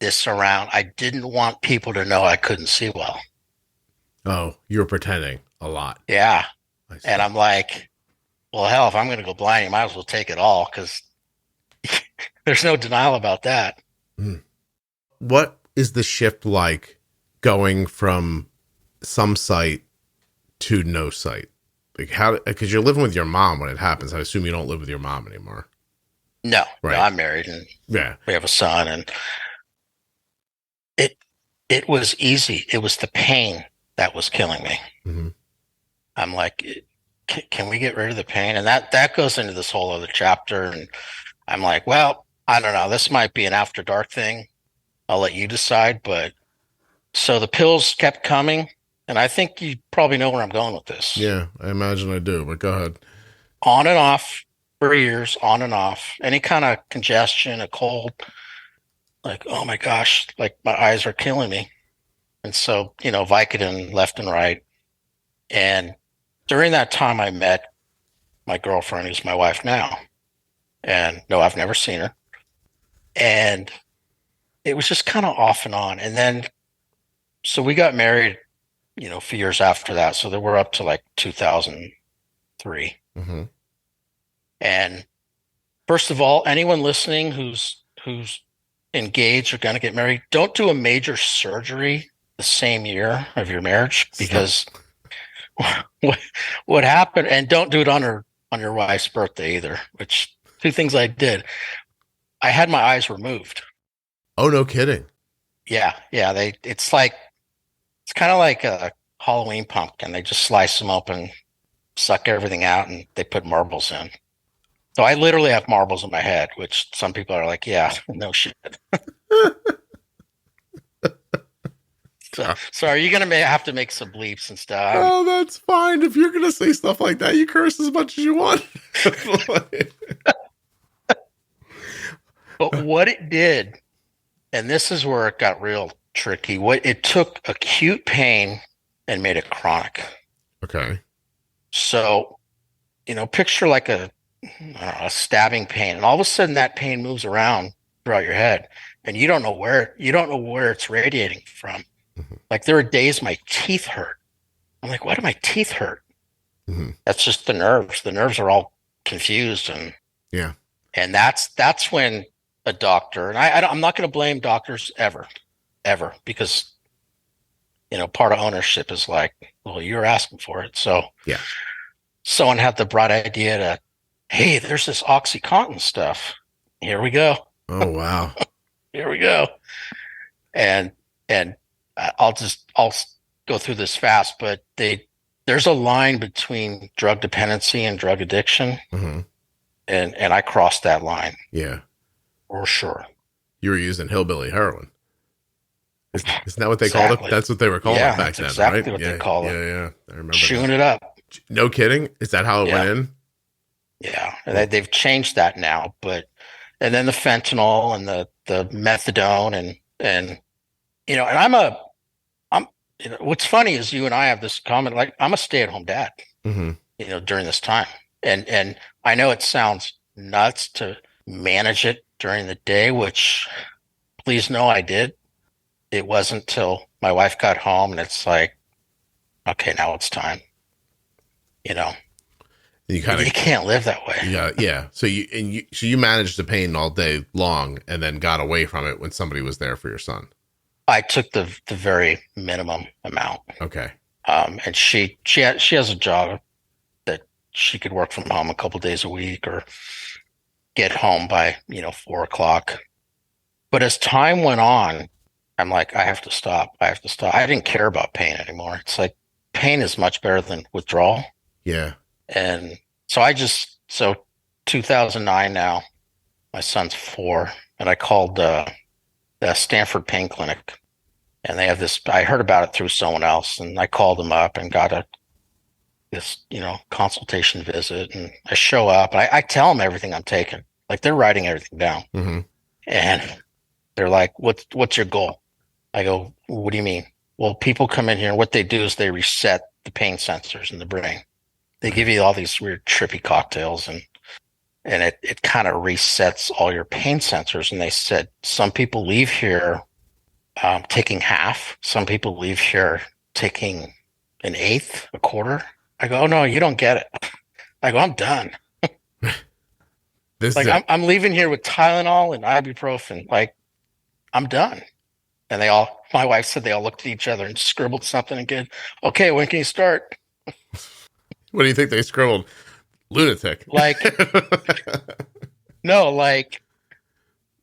this around. I didn't want people to know I couldn't see well. Oh, you were pretending a lot. Yeah. And I'm like, well, hell, if I'm going to go blind, you might as well take it all, because there's no denial about that. What is the shift like going from some sight to no sight? Like how, because you're living with your mom when it happens. I assume you don't live with your mom anymore. No, Right. no, I'm married and we have a son, and it was easy. It was the pain that was killing me. Mm-hmm. I'm like, can we get rid of the pain? And that goes into this whole other chapter. And I'm like, well, I don't know. This might be an after dark thing. I'll let you decide. But so the pills kept coming, and I think you probably know where I'm going with this. Yeah, I imagine I do, but go ahead. On and off for years, on and off. Any kind of congestion, a cold, like, oh my gosh, like my eyes are killing me. And so, Vicodin left and right. And during that time, I met my girlfriend, who's my wife now. And no, I've never seen her. And it was just kind of off and on. And then, so we got married, a few years after that. So that we're up to like 2003. Mm-hmm. And first of all, anyone listening who's engaged or going to get married, don't do a major surgery the same year of your marriage, because what happened, and don't do it on your wife's birthday either, which two things I did. I had my eyes removed. Oh, no kidding. Yeah. It's kind of like a Halloween pumpkin. They just slice them open, suck everything out, and they put marbles in. So I literally have marbles in my head, which some people are like, yeah, no shit. So are you going to have to make some bleeps and stuff? Oh, that's fine. If you're going to say stuff like that, you curse as much as you want. But what it did, and this is where it got real tricky, it took acute pain and made it chronic. Okay. So, picture like a stabbing pain, and all of a sudden that pain moves around throughout your head, and you don't know where it's radiating from. Mm-hmm. Like there are days my teeth hurt. I'm like, why do my teeth hurt? Mm-hmm. That's just the nerves. The nerves are all confused, and that's when a doctor, and I'm not going to blame doctors ever, because part of ownership is like, well, you're asking for it. So yeah, someone had the bright idea to, hey, there's this OxyContin stuff. Here we go. Oh, wow. Here we go. And I'll go through this fast, but there's a line between drug dependency and drug addiction. Mm-hmm. And I crossed that line. Yeah. For sure. You were using hillbilly heroin. Isn't that what they called it? That's what they were calling it back then, exactly right? What they call it. Yeah. I remember chewing it up. No kidding? Is that how it went in? Yeah. And they've changed that now, and then the fentanyl and the methadone and and I'm what's funny is you and I have this common, like I'm a stay-at-home dad, mm-hmm. During this time. And I know it sounds nuts to manage it during the day, which please know I did. It wasn't till my wife got home and it's like, okay, now it's time. You can't live that way. Yeah. So you managed the pain all day long and then got away from it when somebody was there for your son. I took the very minimum amount. Okay. And she has a job that she could work from home a couple days a week or get home by 4:00. But as time went on, I'm like, I have to stop. I have to stop. I didn't care about pain anymore. It's like pain is much better than withdrawal. Yeah. And so 2009 now, my son's 4, and I called the Stanford Pain Clinic, and they have this. I heard about it through someone else, and I called them up and got this consultation visit. And I show up, and I tell them everything I'm taking. Like they're writing everything down, Mm-hmm. and they're like, "What's your goal?" I go, "What do you mean?" Well, people come in here, and what they do is they reset the pain sensors in the brain. They give you all these weird trippy cocktails, and it kind of resets all your pain sensors. And they said some people leave here taking half. Some people leave here taking an eighth, a quarter. I go, oh no, you don't get it. I go, I'm done. This Like is I'm leaving here with Tylenol and ibuprofen. Like I'm done. And my wife said they all looked at each other and scribbled something again. Okay, when can you start? What do you think they scribbled? Lunatic. Like, no, like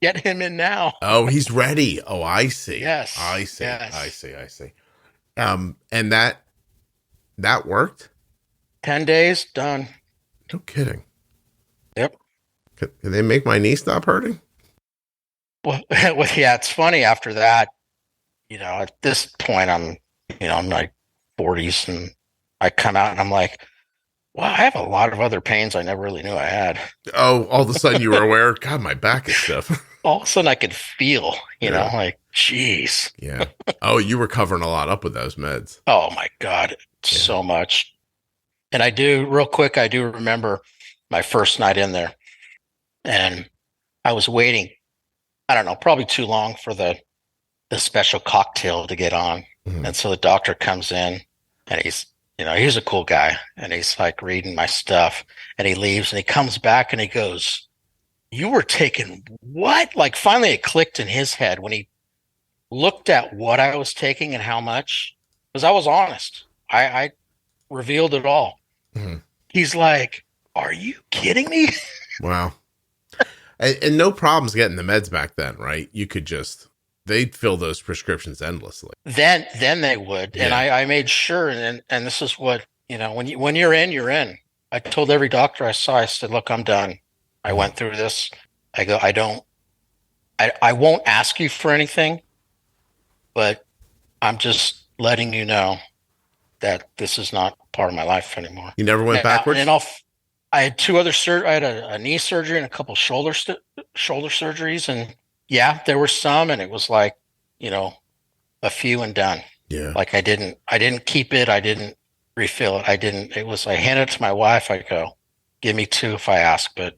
get him in now. Oh, he's ready. Oh, I see. Yes. I see. Yes. I see. And that worked? 10 days, done. No kidding. Yep. Can they make my knee stop hurting? Well, yeah, it's funny after that, at this point, I'm like 40s, and I come out and I'm like, wow, I have a lot of other pains I never really knew I had. Oh, all of a sudden you were aware, God, my back is stiff. All of a sudden I could feel, Yeah. like, geez. Yeah. Oh, you were covering a lot up with those meds. Oh my God, so much. And I do remember my first night in there, and I was waiting, I don't know, probably too long for the special cocktail to get on. Mhm. And so the doctor comes in, and he's a cool guy, and he's like reading my stuff, and he leaves, and he comes back and he goes, you were taking what? Like finally it clicked in his head when he looked at what I was taking and how much, because I was honest. I revealed it all. Mhm. He's like, are you kidding me? Wow. And no problems getting the meds back then, right? You could they'd fill those prescriptions endlessly. Then they would. Yeah. And I made sure, and this is what, when you're in, you're in. I told every doctor I saw, I said, look, I'm done. I went through this. I go, I won't ask you for anything, but I'm just letting you know that this is not part of my life anymore. You never went backwards? And I had 2 other I had a knee surgery and a couple shoulder surgeries, and yeah, there were some, and it was like, a few and done. Yeah. Like I didn't keep it. I didn't refill it. I handed it to my wife. I go, give me 2 if I ask, but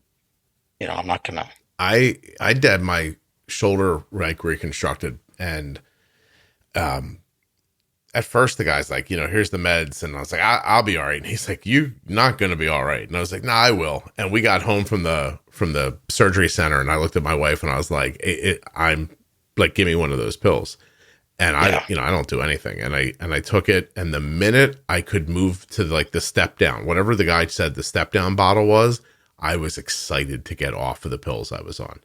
I'm not gonna. I had my shoulder reconstructed, and at first the guy's like, here's the meds, and I was like, I'll be all right. And he's like, you're not gonna be all right. And I was like, nah, I will. And we got home from the surgery center, and I looked at my wife and I was like, I'm like, give me one of those pills. And I don't do anything. And I took it, and the minute I could move to like the step down, whatever the guy said the step down bottle was, I was excited to get off of the pills I was on,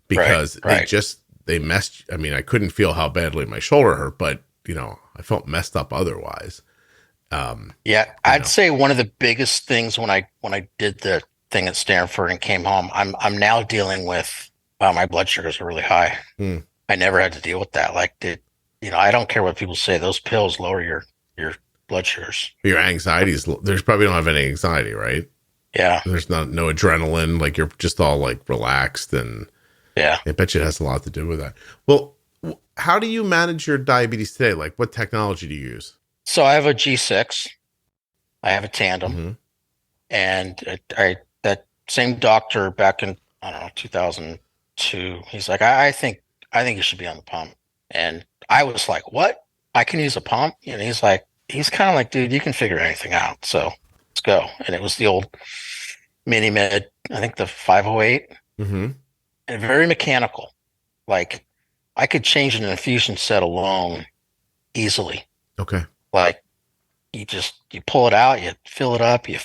because they messed. I mean, I couldn't feel how badly my shoulder hurt, but I felt messed up otherwise. I'd say one of the biggest things when I did the thing at Stanford and came home, I'm now dealing with my blood sugars are really high. I never had to deal with that. Like I don't care what people say. Those pills lower your blood sugars. Your anxiety's there's probably don't have any anxiety, right? Yeah. There's no adrenaline. Like you're just all like relaxed, and yeah, I bet you it has a lot to do with that. Well, how do you manage your diabetes today? Like what technology do you use? So I have a G6. I have a Tandem. Mm-hmm. And that same doctor back in, I don't know, 2002, he's like, I think you should be on the pump. And I was like, what? I can use a pump? And he's kind of like, dude, you can figure anything out. So let's go. And it was the old mini med, I think the 508, Mm-hmm. and very mechanical. Like I could change an infusion set alone easily. Okay. Like you pull it out, you fill it up, you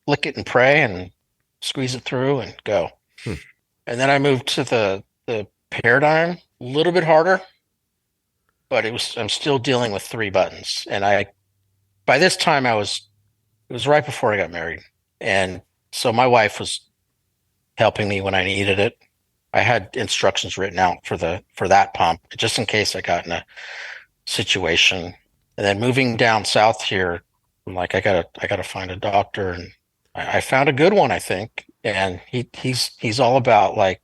flick it and pray and squeeze it through and go. And then I moved to the Paradigm, a little bit harder, but I'm still dealing with 3 buttons. And by this time it was right before I got married. And so my wife was helping me when I needed it. I had instructions written out for that pump, just in case I got in a situation. And then moving down south here, I'm like, I gotta find a doctor, and I found a good one, I think. And he's all about like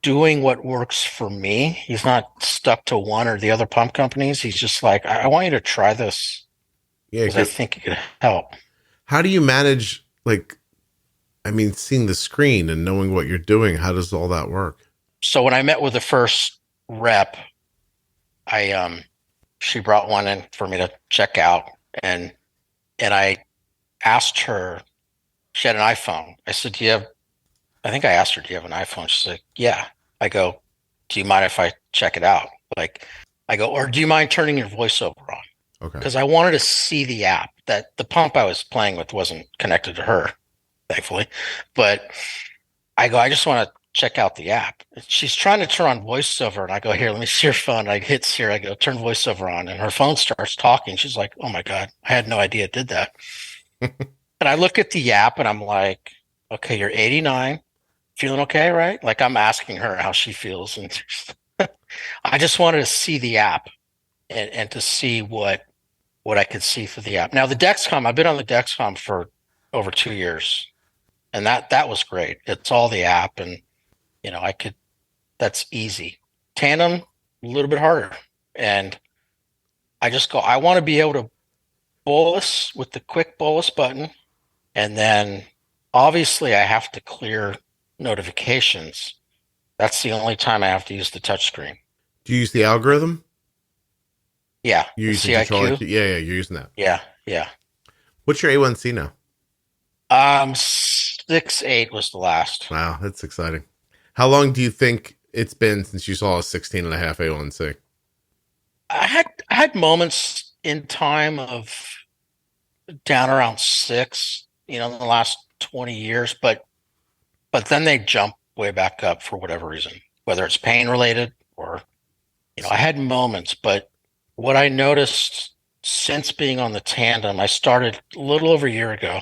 doing what works for me. He's not stuck to one or the other pump companies. He's just like, I want you to try this Yeah. because I think it could help. How do you manage, like, I mean, seeing the screen and knowing what you're doing? How does all that work? So when I met with the first rep, she brought one in for me to check out, and I asked her. She had an iPhone. I said, "Do you have?" I think I asked her, "Do you have an iPhone?" She's like, "Yeah." I go, "Do you mind if I check it out?" Like, I go, "Or do you mind turning your voiceover on?" Okay. Because I wanted to see the app. That the pump I was playing with wasn't connected to her, thankfully. But I go, I just want to check out the app. She's trying to turn on voiceover, and I go, here, let me see your phone. I hit here. I go, turn voiceover on, and her phone starts talking. She's like, oh my God, I had no idea it did that. And I look at the app, and I'm like, okay, you're 89, feeling okay, right? Like I'm asking her how she feels, and I just wanted to see the app and to see what I could see for the app. Now the Dexcom, I've been on the Dexcom for over 2 years, and that was great. It's all the app, and I could. That's easy. Tandem, a little bit harder, and I just go. I want to be able to bolus with the quick bolus button, and then obviously I have to clear notifications. That's the only time I have to use the touchscreen. Do you use the algorithm? Yeah, You're the using CIQ. Yeah, you're using that. Yeah. What's your A1C now? 6.8 was the last. Wow, that's exciting. How long do you think it's been since you saw a 16.5 A1C? I had moments in time of down around 6, in the last 20 years, but then they jump way back up for whatever reason, whether it's pain related or I had moments. But what I noticed since being on the tandem, I started a little over a year ago.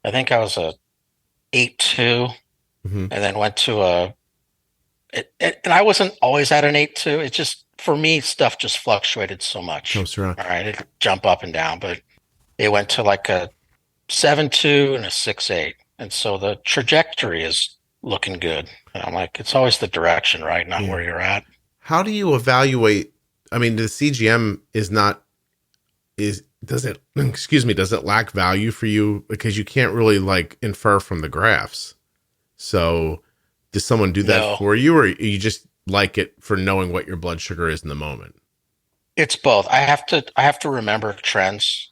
I think I was a 8.2, and then went to and I wasn't always at an 8.2. It just, for me, stuff just fluctuated so much. Jumps around. All right, it jump up and down, but it went to like a 7.2 and a 6.8, and so the trajectory is looking good. And I'm like, it's always the direction, right? Not where you're at. How do you evaluate? I mean, the CGM does it lack value for you? Because you can't really like infer from the graphs. So does someone do that for you, or you just like it for knowing what your blood sugar is in the moment? It's both. I have to remember trends,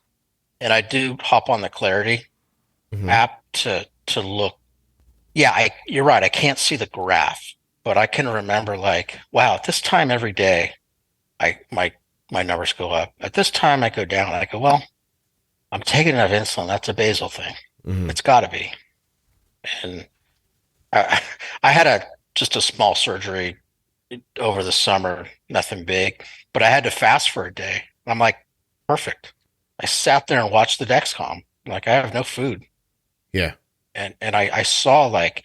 and I do hop on the Clarity app to look. Yeah, you're right. I can't see the graph, but I can remember like, wow, at this time every day, my numbers go up. At this time I go down. I go, well, I'm taking enough insulin. That's a basal thing. It's got to be. And I had just a small surgery over the summer, nothing big, but I had to fast for a day. I'm like, perfect. I sat there and watched the Dexcom. Like, I have no food. Yeah. And I saw, like,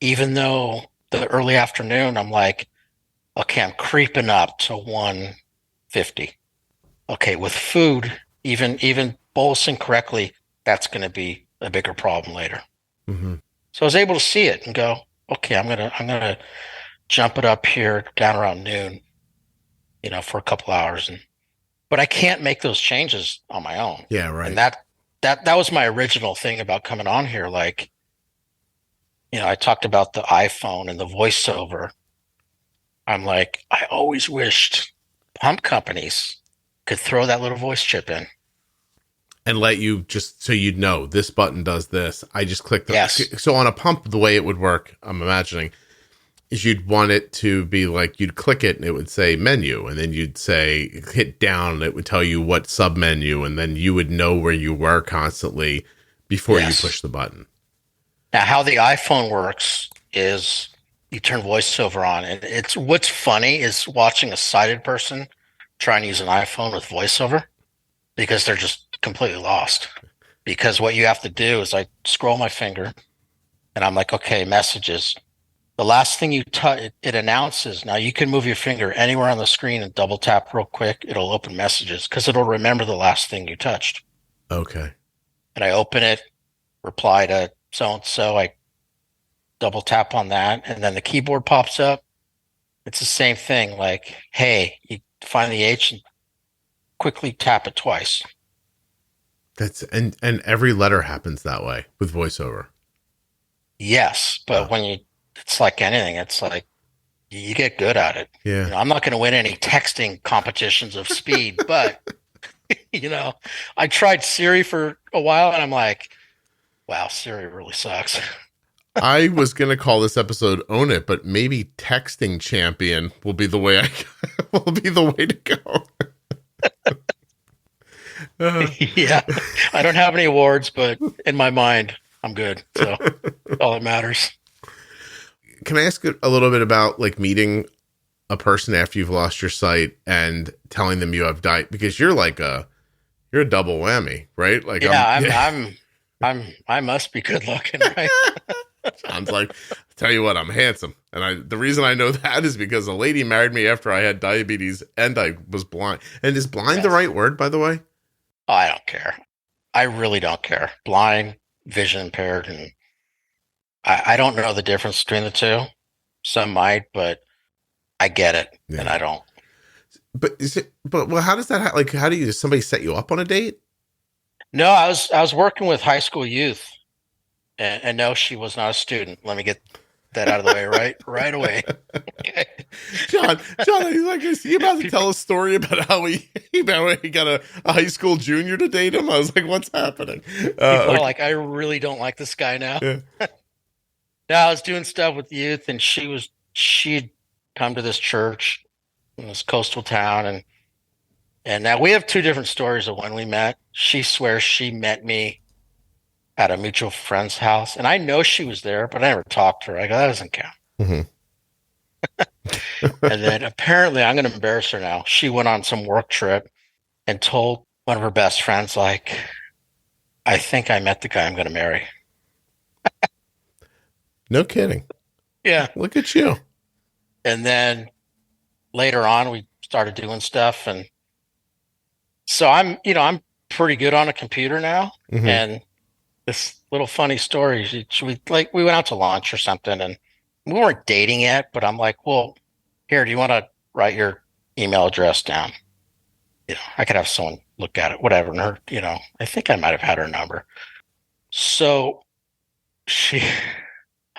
even though the early afternoon, I'm like, okay, I'm creeping up to 150. Okay, with food, even bolusing correctly, that's going to be a bigger problem later. So I was able to see it and go, okay, I'm gonna jump it up here down around noon, for a couple hours, but I can't make those changes on my own. Yeah, right. And that was my original thing about coming on here. Like, I talked about the iPhone and the voiceover. I'm like, I always wished pump companies could throw that little voice chip in. And let you, just so you'd know, this button does this. I just click the... Yes. So on a pump, the way it would work, I'm imagining, is you'd want it to be like, you'd click it and it would say menu, and then you'd say hit down, and it would tell you what sub menu, and then you would know where you were constantly before you push the button. Now, how the iPhone works is you turn voiceover on, and it's what's funny is watching a sighted person trying to use an iPhone with voiceover because they're just completely lost. Because what you have to do is I scroll my finger and I'm like, okay, messages. The last thing you touch, it announces. Now you can move your finger anywhere on the screen and double tap real quick. It'll open messages because it'll remember the last thing you touched. Okay. And I open it, reply to so-and-so. I double tap on that. And then the keyboard pops up. It's the same thing. Like, hey, you find the H and quickly tap it twice. And every letter happens that way with voiceover. Yes. But it's like anything. It's like you get good at it. Yeah. You know, I'm not going to win any texting competitions of speed, but you know, I tried Siri for a while and I'm like, wow, Siri really sucks. I was going to call this episode Own It, but maybe texting champion will be the way to go. Yeah. I don't have any awards, but in my mind, I'm good. So all that matters. Can I ask a little bit about like meeting a person after you've lost your sight and telling them you have died? Because you're a double whammy, right? Like, yeah, I must be good looking, right? Sounds like, tell you what, I'm handsome. And the reason I know that is because a lady married me after I had diabetes and I was blind. And is blind the right word, by the way? Oh, I don't care. I really don't care. Blind, vision impaired, and I don't know the difference between the two. Some might, but I get it, and I don't. But how does that does somebody set you up on a date? No, I was working with high school youth, and no, she was not a student. Let me get that out of the way right away. Okay. John, is he about to tell a story about how he got a high school junior to date him? I was like, what's happening? People are like, I really don't like this guy now. Yeah. No, I was doing stuff with youth, and she'd come to this church in this coastal town, and now we have two different stories of when we met. She swears she met me at a mutual friend's house, and I know she was there, but I never talked to her. I go, that doesn't count. Mm-hmm. And then apparently, I'm going to embarrass her now. She went on some work trip and told one of her best friends, like, I think I met the guy I'm going to marry. No kidding. Yeah. Look at you. And then later on, we started doing stuff. And so I'm pretty good on a computer now. Mm-hmm. And this little funny story, we went out to lunch or something, and we weren't dating yet, but I'm like, well, here, do you want to write your email address down? You know, I could have someone look at it, whatever. And her, I think I might have had her number. So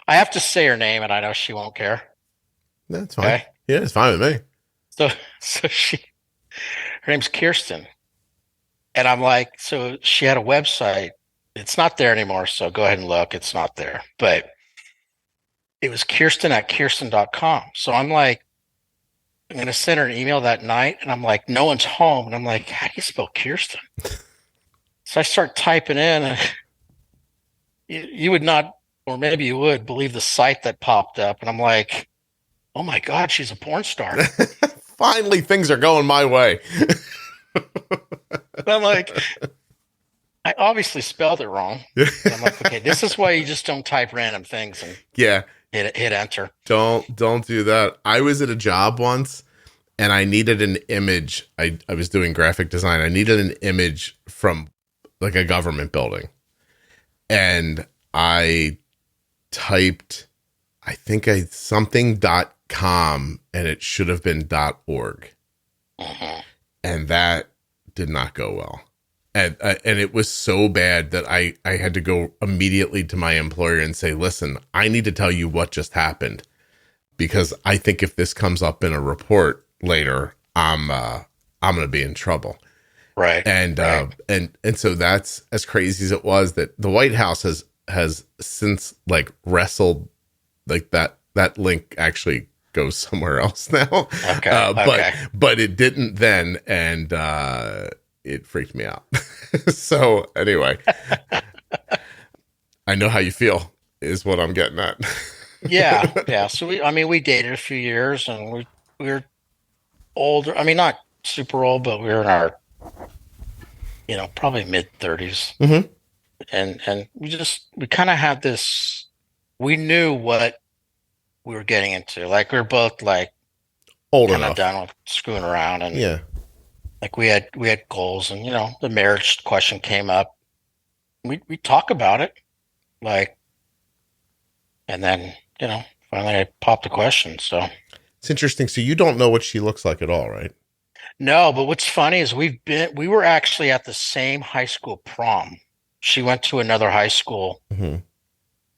I have to say her name, and I know she won't care. That's fine. Okay? Yeah, it's fine with me. So her name's Kirsten. And I'm like, so she had a website. It's not there anymore, so go ahead and look. It's not there. But it was Kirsten@Kirsten.com. So I'm like, I'm going to send her an email that night, and I'm like, no one's home. And I'm like, how do you spell Kirsten? So I start typing in, and you would not, or maybe you would, believe the site that popped up. And I'm like, oh my God, she's a porn star. Finally, things are going my way. And I'm like, I obviously spelled it wrong. And I'm like, okay, this is why you just don't type random things and hit enter. Don't do that. I was at a job once and I needed an image. I was doing graphic design. I needed an image from like a government building. And I typed, I think something.com and it should have been .org. Mm-hmm. And that did not go well. And it was so bad that I had to go immediately to my employer and say, listen, I need to tell you what just happened, because I think if this comes up in a report later, I'm going to be in trouble. Right. And so that's as crazy as it was that the White House has since like wrestled like that link actually goes somewhere else now. Okay. But it didn't then. And, it freaked me out. So anyway, I know how you feel is what I'm getting at. Yeah. So we dated a few years, and we were older. I mean, not super old, but we were in our, probably mid-30s. Mm-hmm. And we kind of had this, we knew what we were getting into. Like, we were both like Old kind of enough. done with screwing around, and Yeah. like we had goals, and the marriage question came up. We talk about it, like, and then finally I popped the question. So It's interesting. So you don't know what she looks like at all, right? no, but what's funny is we were actually at the same high school prom. She went to another high school Mm-hmm.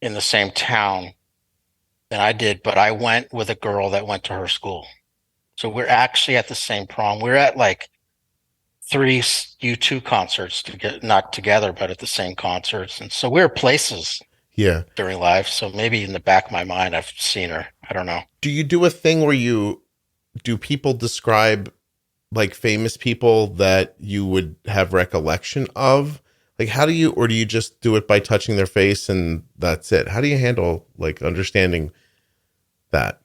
in the same town than I did, but I went with a girl that went to her school. So we're actually at the same prom. We're at like three U2 concerts not together, but at the same concerts. And so we're places Yeah. during life. So maybe in the back of my mind, I've seen her. I don't know. Do you do a thing where do people describe like famous people that you would have recollection of? Like, or do you just do it by touching their face and that's it? How do you handle like understanding that?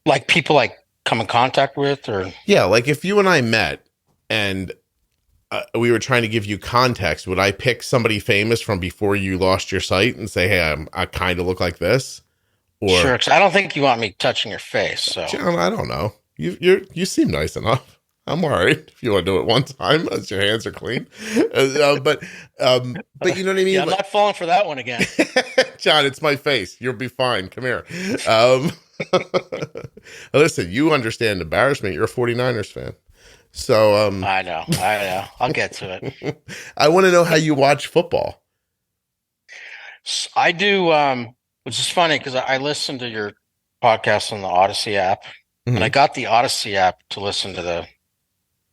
Like people like come in contact with, or Yeah. Like if you and I met and we were trying to give you context, would I pick somebody famous from before you lost your sight and say, hey, I kind of look like this? Or sure, because I don't think you want me touching your face. So John, I don't know. You seem nice enough. I'm all right if you want to do it one time as your hands are clean. But you know what I mean? yeah, I'm not falling for that one again. John, it's my face. You'll be fine. Come here. Listen, you understand embarrassment. You're a 49ers fan. So I know. I'll get to it. I want to know how you watch football. I do, which is funny because I listened to your podcast on the Odyssey app, and I got the Odyssey app to listen to the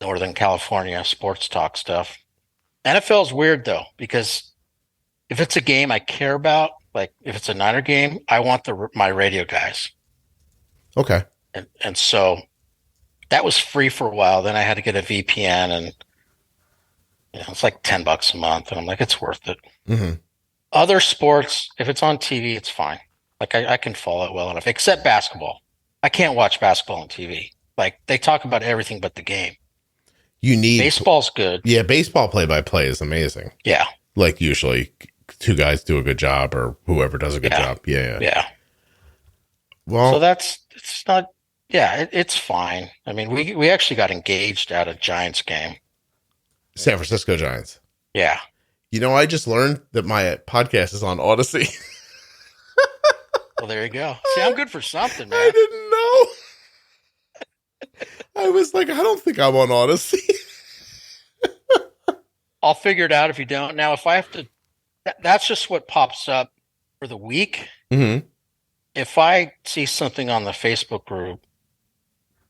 Northern California sports talk stuff. NFL's weird though, because if it's a game I care about, like if it's a Niner game, I want my radio guys. Okay. And so that was free for a while. Then I had to get a VPN, and it's like $10 a month, and I'm like, it's worth it. Mm-hmm. Other sports, if it's on TV, it's fine. Like I can follow it well enough, except basketball. I can't watch basketball on TV. Like they talk about everything but the game. Baseball's good. Yeah, baseball play-by-play is amazing. Yeah. Like usually two guys do a good job or whoever does a good job. Yeah. Well, so it's not, it's fine. I mean, we actually got engaged at a Giants game. San Francisco Giants. Yeah. I just learned that my podcast is on Odyssey. Well, there you go. See, I'm good for something, man. I didn't know. I was like, I don't think I'm on Odyssey. I'll figure it out if you don't. Now, if I have to, that's just what pops up for the week. Mm-hmm. If I see something on the Facebook group,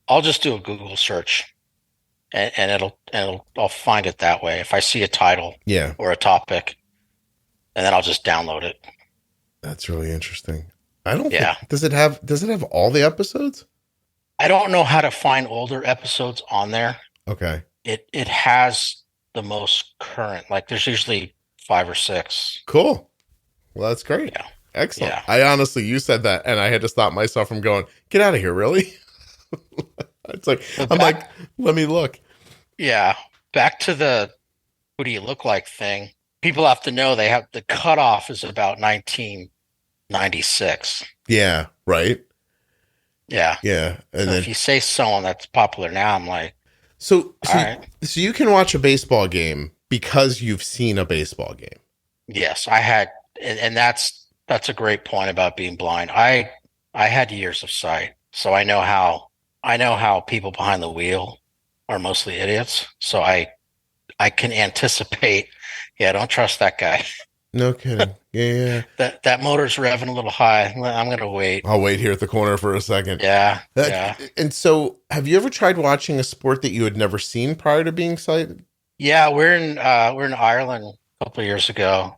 I'll just do a Google search, and I'll find it that way. If I see a title, or a topic, and then I'll just download it. That's really interesting. I don't think, does it have all the episodes? I don't know how to find older episodes on there. Okay. It has the most current, like there's usually 5 or 6. Cool. Well, that's great. Yeah. Excellent. Yeah. I honestly, you said that and I had to stop myself from going, get out of here. Really? It's like, like, let me look. Yeah. Back to the, who do you look like thing. People have to know the cutoff is about 1996. Yeah. Right. Yeah. Yeah. And so then if you say someone that's popular now, I'm like, so right. So you can watch a baseball game because you've seen a baseball game. Yes, I had, and that's a great point about being blind. I had years of sight, so I know how people behind the wheel are mostly idiots. So I can anticipate. Yeah, don't trust that guy. No kidding. Yeah. That motor's revving a little high. I'm gonna wait. I'll wait here at the corner for a second. Yeah. And so, have you ever tried watching a sport that you had never seen prior to being sighted? Yeah, we're in Ireland a couple of years ago,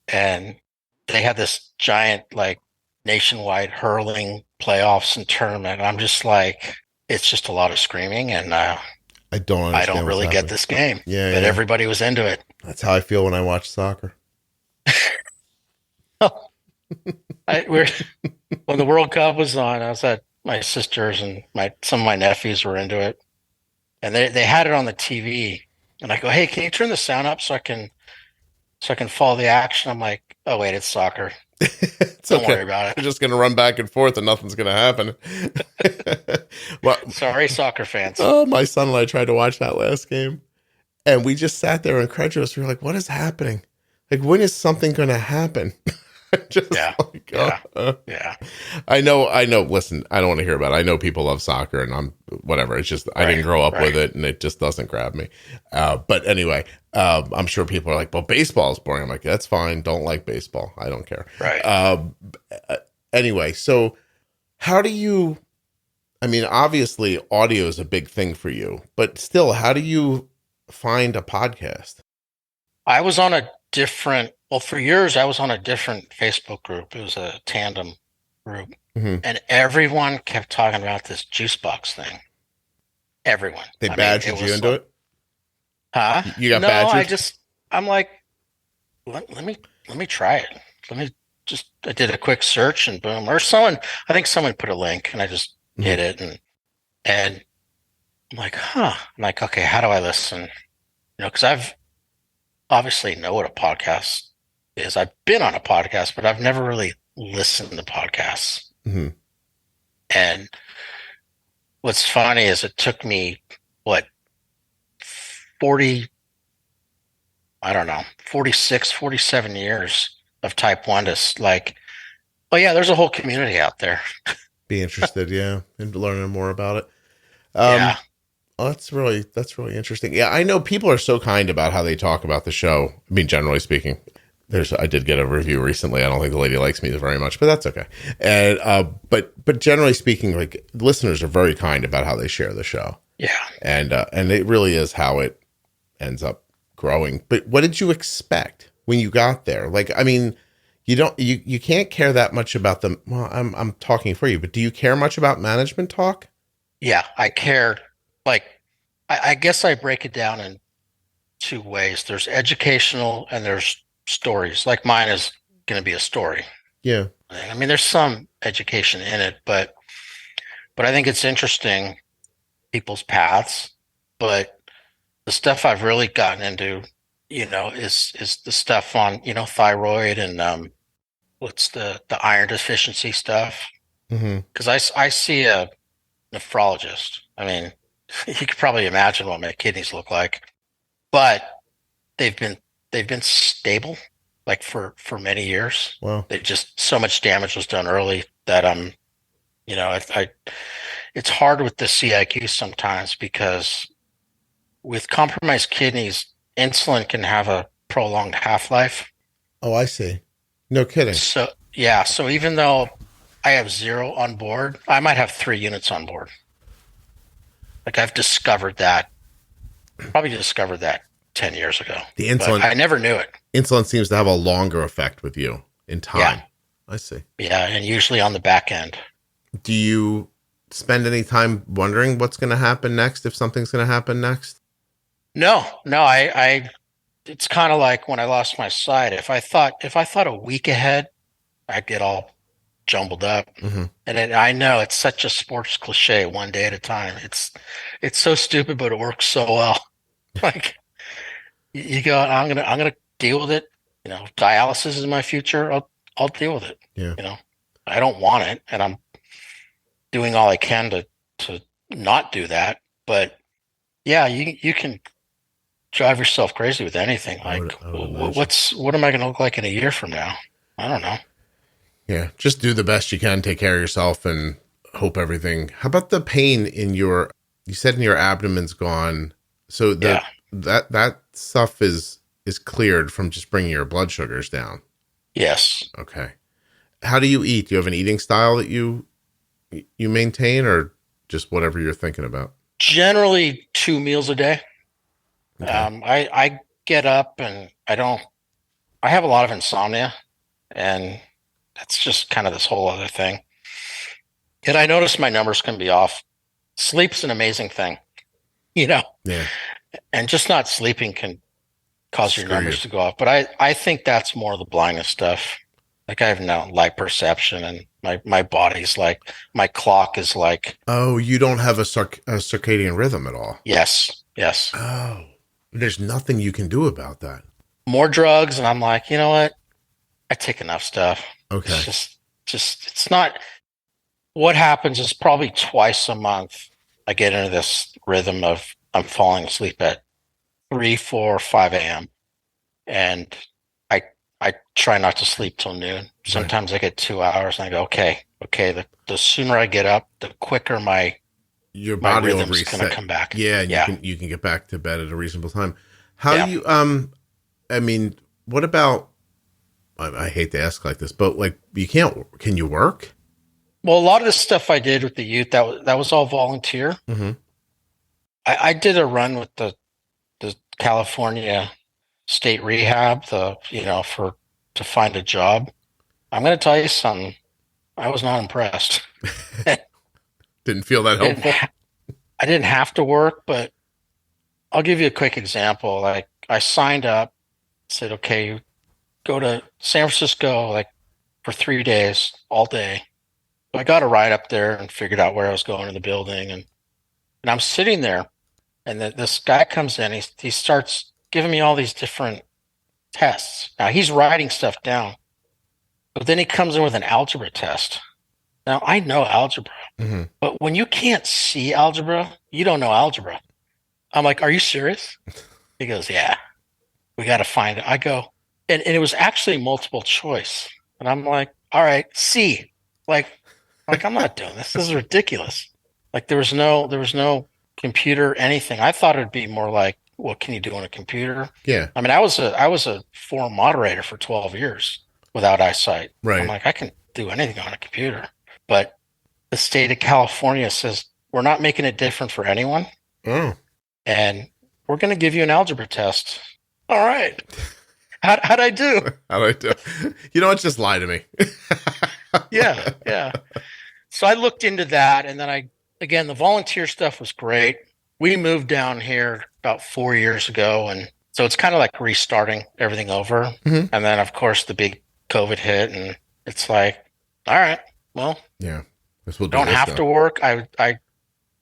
and they had this giant like nationwide hurling playoffs and tournament. And I'm just like, it's just a lot of screaming, and I don't really get this game. Yeah, but everybody was into it. That's how I feel when I watch soccer. When the World Cup was on, I was at my sisters, and some of my nephews were into it. and they had it on the TV, and I go, "Hey, can you turn the sound up so I can follow the action?" I'm like, "Oh wait, it's soccer. It's Don't okay. worry about They're it." just going to run back and forth and nothing's going to happen. Well, Sorry, soccer fans. oh, my son and I tried to watch that last game, and we just sat there incredulous. We were like, what is happening? Like, when is something going to happen? Just Yeah, like, yeah, yeah. I know. Listen, I don't want to hear about it. I know people love soccer, and I'm whatever. It's just I didn't grow up with it, and it just doesn't grab me. But anyway, I'm sure people are like, "Well, baseball is boring." I'm like, "That's fine. Don't like baseball. I don't care." Right. Anyway, so how do you? I mean, obviously, audio is a big thing for you, but still, how do you find a podcast? I was on a different, well, for years, I was on a different Facebook group. It was a tandem group. Mm-hmm. And everyone kept talking about this Juicebox thing. Everyone. They badgered you into it? Huh? You got No, badgered? I'm like, let me try it. I did a quick search and boom, I think someone put a link and I just hit it and I'm like, huh. I'm like, okay, how do I listen? Because I've obviously know what a podcast is. I've been on a podcast, but I've never really listened to podcasts. Mm-hmm. And what's funny is it took me, what, 40, I don't know, 46, 47 years of type 1 to like, oh yeah, there's a whole community out there. Be interested, yeah, in learning more about it. Yeah. Oh, that's really interesting. Yeah, I know people are so kind about how they talk about the show. I mean, generally speaking, I did get a review recently. I don't think the lady likes me very much, but that's okay. And but generally speaking, like listeners are very kind about how they share the show. Yeah. And it really is how it ends up growing. But what did you expect when you got there? Like, I mean, you can't care that much about them. Well, I'm talking for you, but do you care much about management talk? Yeah, I care. Like, I guess I break it down in two ways. There's educational and there's stories. Like mine is going to be a story. Yeah. I mean, there's some education in it, but I think it's interesting people's paths. But the stuff I've really gotten into, is the stuff on, thyroid and what's the iron deficiency stuff. Mm-hmm. Because I see a nephrologist. I mean, you could probably imagine what my kidneys look like, but they've been stable like for many years. Wow. They just so much damage was done early that I it's hard with the CIQ sometimes because with compromised kidneys, insulin can have a prolonged half-life. Oh, I see. No kidding. So yeah, so even though I have 0 on board, I might have 3 units on board. Like I've probably discovered that 10 years ago. The insulin, I never knew it. Insulin seems to have a longer effect with you in time. Yeah. I see. Yeah, and usually on the back end. Do you spend any time wondering what's going to happen next, if something's going to happen next? No, I it's kind of like when I lost my sight. If I thought a week ahead, I'd get all jumbled up. Mm-hmm. And I know it's such a sports cliche, one day at a time. It's so stupid, but it works so well. Like you go, I'm gonna deal with it. Dialysis is my future. I'll deal with it. Yeah. I don't want it, and I'm doing all I can to not do that. But yeah, you can drive yourself crazy with anything. Like, what am I going to look like in a year from now? I don't know. Yeah, just do the best you can, take care of yourself, and hope everything. How about the pain you said in your abdomen's gone? So that stuff is cleared from just bringing your blood sugars down. Yes. Okay. How do you eat? Do you have an eating style that you maintain, or just whatever you're thinking about? Generally 2 meals a day. Okay. I get up and I have a lot of insomnia, and that's just kind of this whole other thing. And I notice my numbers can be off. Sleep's an amazing thing, Yeah. And just not sleeping can cause your numbers to go off. But I think that's more of the blindness stuff. Like I have no light perception, and my body's like, my clock is like, Oh, you don't have a circadian rhythm at all. yes. Oh, there's nothing you can do about that. More drugs, and I'm like, you know what? I take enough stuff. Okay. It's just it's not. What happens is probably twice a month I get into this rhythm of I'm falling asleep at 3, 4, 5 a.m. and I I try not to sleep till noon. Sometimes I get 2 hours and I go, okay. The sooner I get up, the quicker your my body will rhythm's reset. gonna come back. Yeah, you can get back to bed at a reasonable time. How do you I mean, what about I hate to ask like this, but like can you work? Well, a lot of the stuff I did with the youth, that was all volunteer. Mm-hmm. I did a run with the California State Rehab, to find a job. I'm going to tell you something. I was not impressed. Didn't feel that helpful. I didn't have to work, but I'll give you a quick example. Like I signed up, said, okay, you go to San Francisco like for 3 days, all day. I got a ride up there and figured out where I was going in the building, and I'm sitting there, and this guy comes in. He starts giving me all these different tests. Now he's writing stuff down, but then he comes in with an algebra test. Now I know algebra, Mm-hmm. but when you can't see algebra, you don't know algebra. I'm like, are you serious? He goes, yeah, we got to find it. I go, and it was actually multiple choice. And I'm like, all right, C. Like I'm not doing this. This is ridiculous. Like there was no computer, anything. I thought it'd be more like, what can you do on a computer? Yeah. I mean, I was a forum moderator for 12 years without eyesight. Right. I'm like, I can do anything on a computer. But the state of California says we're not making it different for anyone. Oh. And we're going to give you an algebra test. All right. How'd I do? How'd I do? You know what? Just lie to me. Yeah. So I looked into that, and then the volunteer stuff was great. We moved down here about 4 years ago, and so it's kind of like restarting everything over. Mm-hmm. And then, of course, the big COVID hit, and it's like, all right, well, yeah, don't have to work.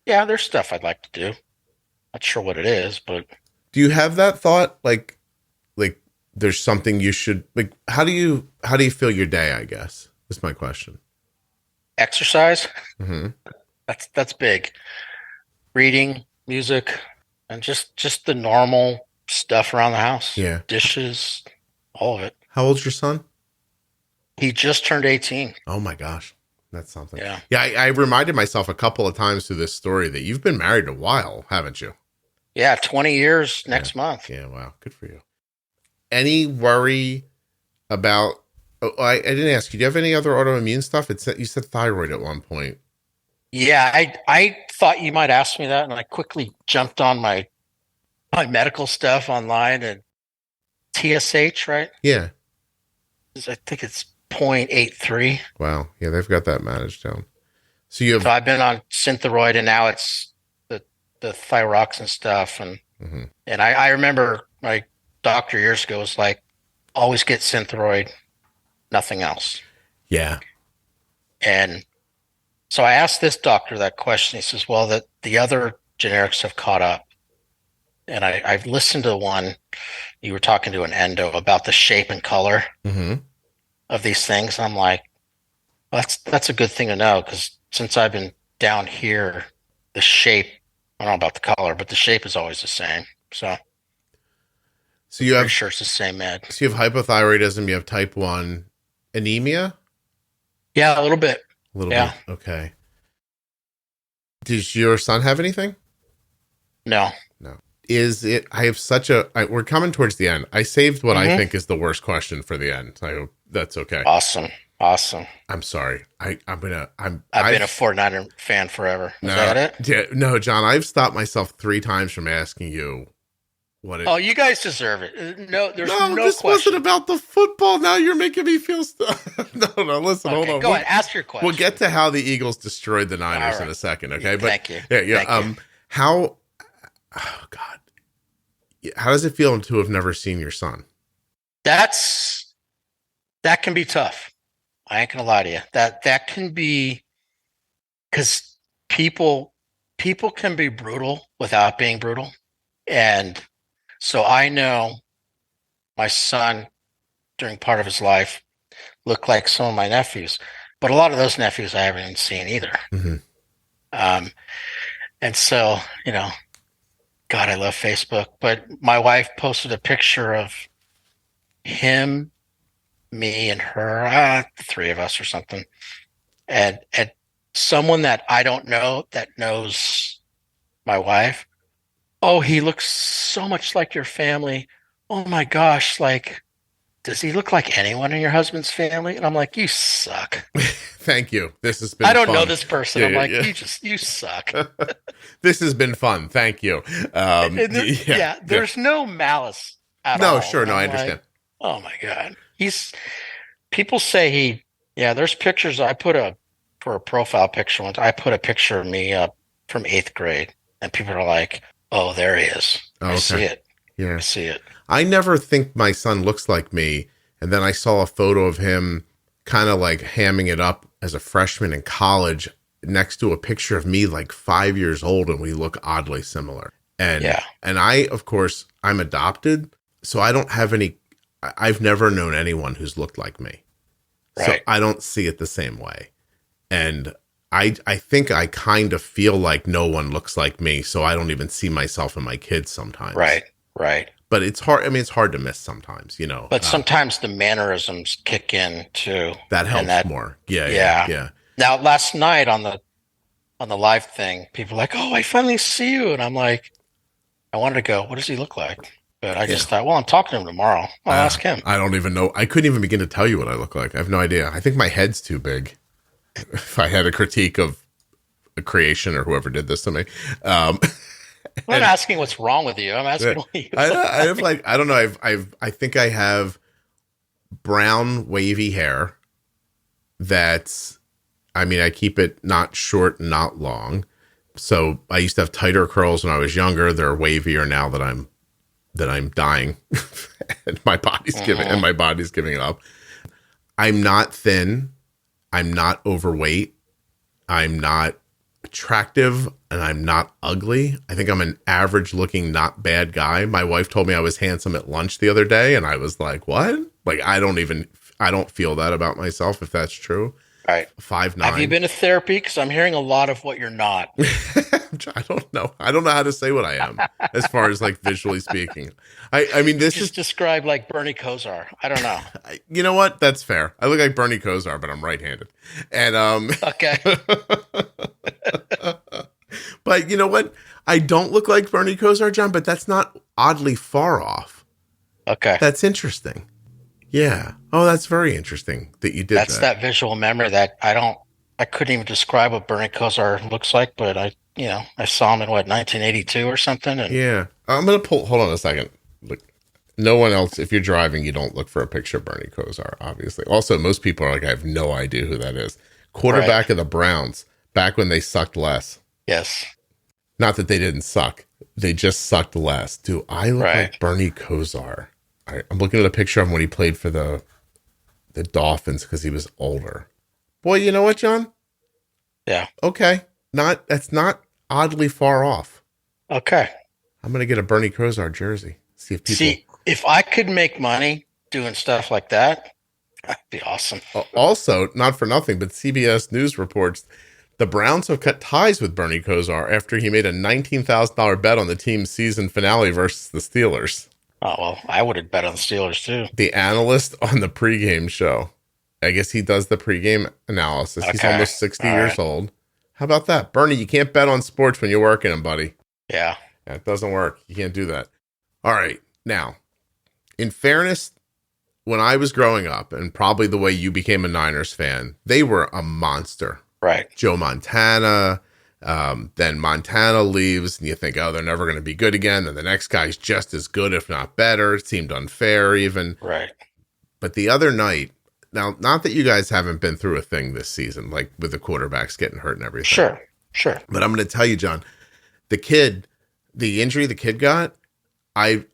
There's stuff I'd like to do. Not sure what it is, but do you have that thought? Like there's something you should like. How do you feel your day? I guess is my question. Exercise. Mm-hmm. That's big. Reading, music, and just the normal stuff around the house. Yeah. Dishes, all of it. How old's your son? He just turned 18. Oh my gosh. That's something. Yeah. Yeah. I reminded myself a couple of times through this story that you've been married a while, haven't you? Yeah. 20 years next month. Yeah. Wow. Good for you. Any worry about, I didn't ask you, do you have any other autoimmune stuff? You said thyroid at one point. Yeah. I thought you might ask me that, and I quickly jumped on my medical stuff online, and TSH, right? Yeah. I think it's 0.83. Wow. Yeah. They've got that managed down. So I've been on Synthroid, and now it's the thyroxine stuff. And, mm-hmm. and I remember my doctor years ago was like, always get Synthroid, nothing else. Yeah. And so I asked this doctor that question. He says, well, the other generics have caught up. And I've listened to one, you were talking to an endo about the shape and color mm-hmm. of these things. I'm like, well, that's a good thing to know, because since I've been down here, the shape, I don't know about the color, but the shape is always the same. So you have, pretty sure it's the same med. So you have hypothyroidism, you have type 1 anemia? Yeah, a little bit. A little bit. Okay. Does your son have anything? No. I have we're coming towards the end. I saved what I think is the worst question for the end. I hope that's okay. Awesome. I'm sorry. I've been a 49er fan forever. Is that it? Yeah, no, John, I've stopped myself 3 times from asking you what it. Oh, you guys deserve it. No, there's no this question. wasn't about the football. Now you're making me feel No, listen, hold on. Go ahead, ask your question. We'll get to how the Eagles destroyed the Niners in a second, okay? Thank you. Yeah. Thank you. How oh God. How does it feel to have never seen your son? That can be tough. I ain't gonna lie to you. That can be, because people can be brutal without being brutal. And so I know my son during part of his life looked like some of my nephews, but a lot of those nephews I haven't even seen either. Mhm. Um, and so, God, I love Facebook, but my wife posted a picture of him, me, and her, the three of us or something. And someone that I don't know that knows my wife, oh, he looks so much like your family. Oh my gosh, like, does he look like anyone in your husband's family? And I'm like, you suck. Thank you. This has been I don't fun. know this person. Yeah, I'm like, yeah. you suck. This has been fun. Thank you. There's no malice at No, all. sure. And No, I'm I understand. like, oh my God. People say there's pictures. For a profile picture once, I put a picture of me up from 8th grade, and people are like, oh, there he is. Oh, I okay. see it. Yeah. I see it. I never think my son looks like me. And then I saw a photo of him kind of like hamming it up as a freshman in college next to a picture of me like 5 years old, and we look oddly similar. And I, of course, I'm adopted, so I don't have I've never known anyone who's looked like me. Right. So I don't see it the same way. And I think I kind of feel like no one looks like me, so I don't even see myself in my kids sometimes. Right. But it's hard. I mean, it's hard to miss sometimes, But sometimes the mannerisms kick in too. That helps more. Yeah. Now, last night on the live thing, people were like, "Oh, I finally see you," and I'm like, I wanted to go, what does he look like? But I just thought, well, I'm talking to him tomorrow. I'll ask him. I don't even know. I couldn't even begin to tell you what I look like. I have no idea. I think my head's too big. If I had a critique of a creation or whoever did this to me. I'm not asking what's wrong with you. I'm asking what you I have like, I don't know. I think I have brown wavy hair that's, I mean, I keep it not short, not long. So I used to have tighter curls when I was younger. They're wavier now that I'm dying and my body's giving it up. I'm not thin. I'm not overweight. I'm not attractive, and I'm not ugly. I think I'm an average looking, not bad guy. My wife told me I was handsome at lunch the other day, and I was like, what? Like, I don't feel that about myself, if that's true. Right. 5'9". Have you been to therapy? Because I'm hearing a lot of what you're not. I don't know. I don't know how to say what I am as far as like visually speaking. I mean, this just described like Bernie Kosar. I don't know. You know what? That's fair. I look like Bernie Kosar, but I'm right-handed. And okay. But you know what? I don't look like Bernie Kosar, John, but that's not oddly far off. Okay. That's interesting. Yeah. Oh, that's very interesting that you did that. That's that visual memory that I couldn't even describe what Bernie Kosar looks like, but I saw him in 1982 or something. And yeah. I'm going to hold on a second. Look, no one else, if you're driving, you don't look for a picture of Bernie Kosar, obviously. Also, most people are like, I have no idea who that is. Quarterback of the Browns, back when they sucked less. Yes. Not that they didn't suck. They just sucked less. Do I look like Bernie Kosar? I'm looking at a picture of him when he played for the Dolphins because he was older. Boy, you know what, John? Yeah. Okay. That's not oddly far off. Okay. I'm going to get a Bernie Kosar jersey. See if I could make money doing stuff like that, that'd be awesome. Also, not for nothing, but CBS News reports the Browns have cut ties with Bernie Kosar after he made a $19,000 bet on the team's season finale versus the Steelers. Oh, well, I would have bet on the Steelers, too. The analyst on the pregame show. I guess he does the pregame analysis. Okay. He's almost 60 years old. How about that? Bernie, you can't bet on sports when you're working them, buddy. Yeah. It doesn't work. You can't do that. All right. Now, in fairness, when I was growing up, and probably the way you became a Niners fan, they were a monster. Right. Joe Montana. Then Montana leaves, and you think, oh, they're never going to be good again. And the next guy's just as good, if not better. It seemed unfair even. Right. But the other night, now, not that you guys haven't been through a thing this season, like with the quarterbacks getting hurt and everything. Sure. But I'm going to tell you, John, the injury the kid got, I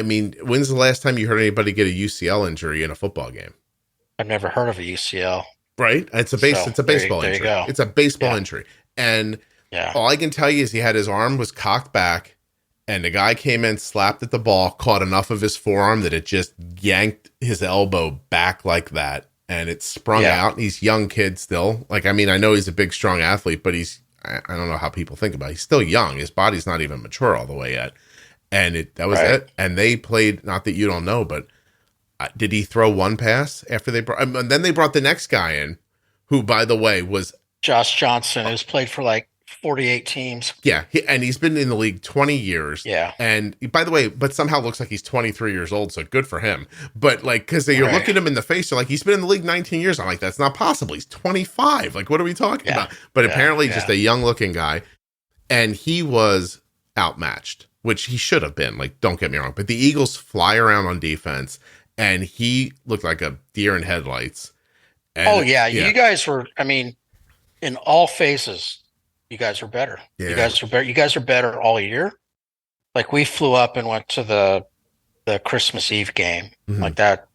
mean, when's the last time you heard anybody get a UCL injury in a football game? I've never heard of a UCL. Right? It's So a baseball there you injury. go. It's a baseball Yeah. injury. And Yeah. all I can tell you is he had his arm was cocked back, and the guy came in, slapped at the ball, caught enough of his forearm that it just yanked his elbow back like that. And it sprung out. He's a young kid still. Like, I mean, I know he's a big, strong athlete, but I don't know how people think about it. He's still young. His body's not even mature all the way yet. And that was it. And they played, not that you don't know, but did he throw one pass after they brought, and then they brought the next guy in, who, by the way, was Josh Johnson, who's played for like 48 teams. Yeah, and he's been in the league 20 years. Yeah. And by the way, but somehow looks like he's 23 years old, so good for him. But like, because you're looking at him in the face, you're like, he's been in the league 19 years. I'm like, that's not possible. He's 25. Like, what are we talking about? But apparently just a young looking guy. And he was outmatched, which he should have been. Like, don't get me wrong. But the Eagles fly around on defense, and he looked like a deer in headlights. And, you guys were, I mean, in all phases, you guys are better. Yeah. You guys are better. You guys are better all year. Like, we flew up and went to the Christmas Eve game. Mm-hmm. Like that,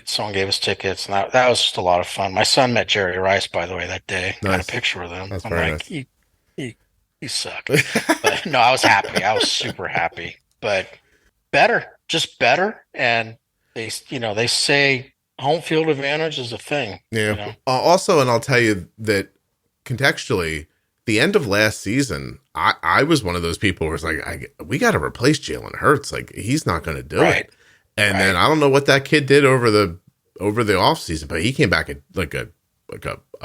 someone gave us tickets, and that was just a lot of fun. My son met Jerry Rice, by the way, that day. Got a picture with him. That's I'm very like, nice. he sucked. But no, I was happy. I was super happy. But better, just better. And they say home field advantage is a thing. Yeah. Also, and I'll tell you that contextually, the end of last season, I was one of those people who was like, we got to replace Jalen Hurts. Like, he's not going to do it. And then I don't know what that kid did over the off season, but he came back like a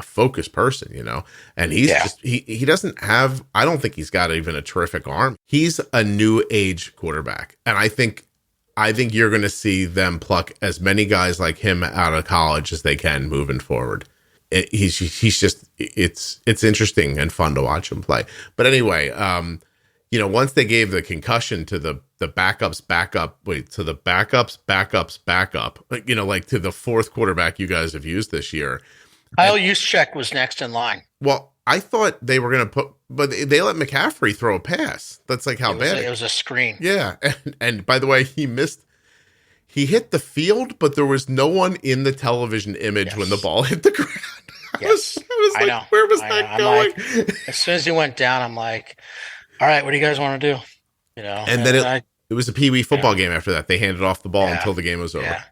focused person, and he's just, he doesn't have, I don't think he's got even a terrific arm. He's a new age quarterback. And I think you're going to see them pluck as many guys like him out of college as they can moving forward. He's just, it's interesting and fun to watch him play. But anyway, once they gave the concussion to the backup, like to the fourth quarterback you guys have used this year. Kyle Juszczyk was next in line. Well, I thought they were going to but they let McCaffrey throw a pass. That's like how bad it was a screen. Yeah. And by the way, he hit the field, but there was no one in the television image when the ball hit the ground. I was like, where was that going? Like, as soon as he went down, I'm like, all right, what do you guys want to do? And then it was a Pee Wee football game after that. They handed off the ball until the game was over. Yeah.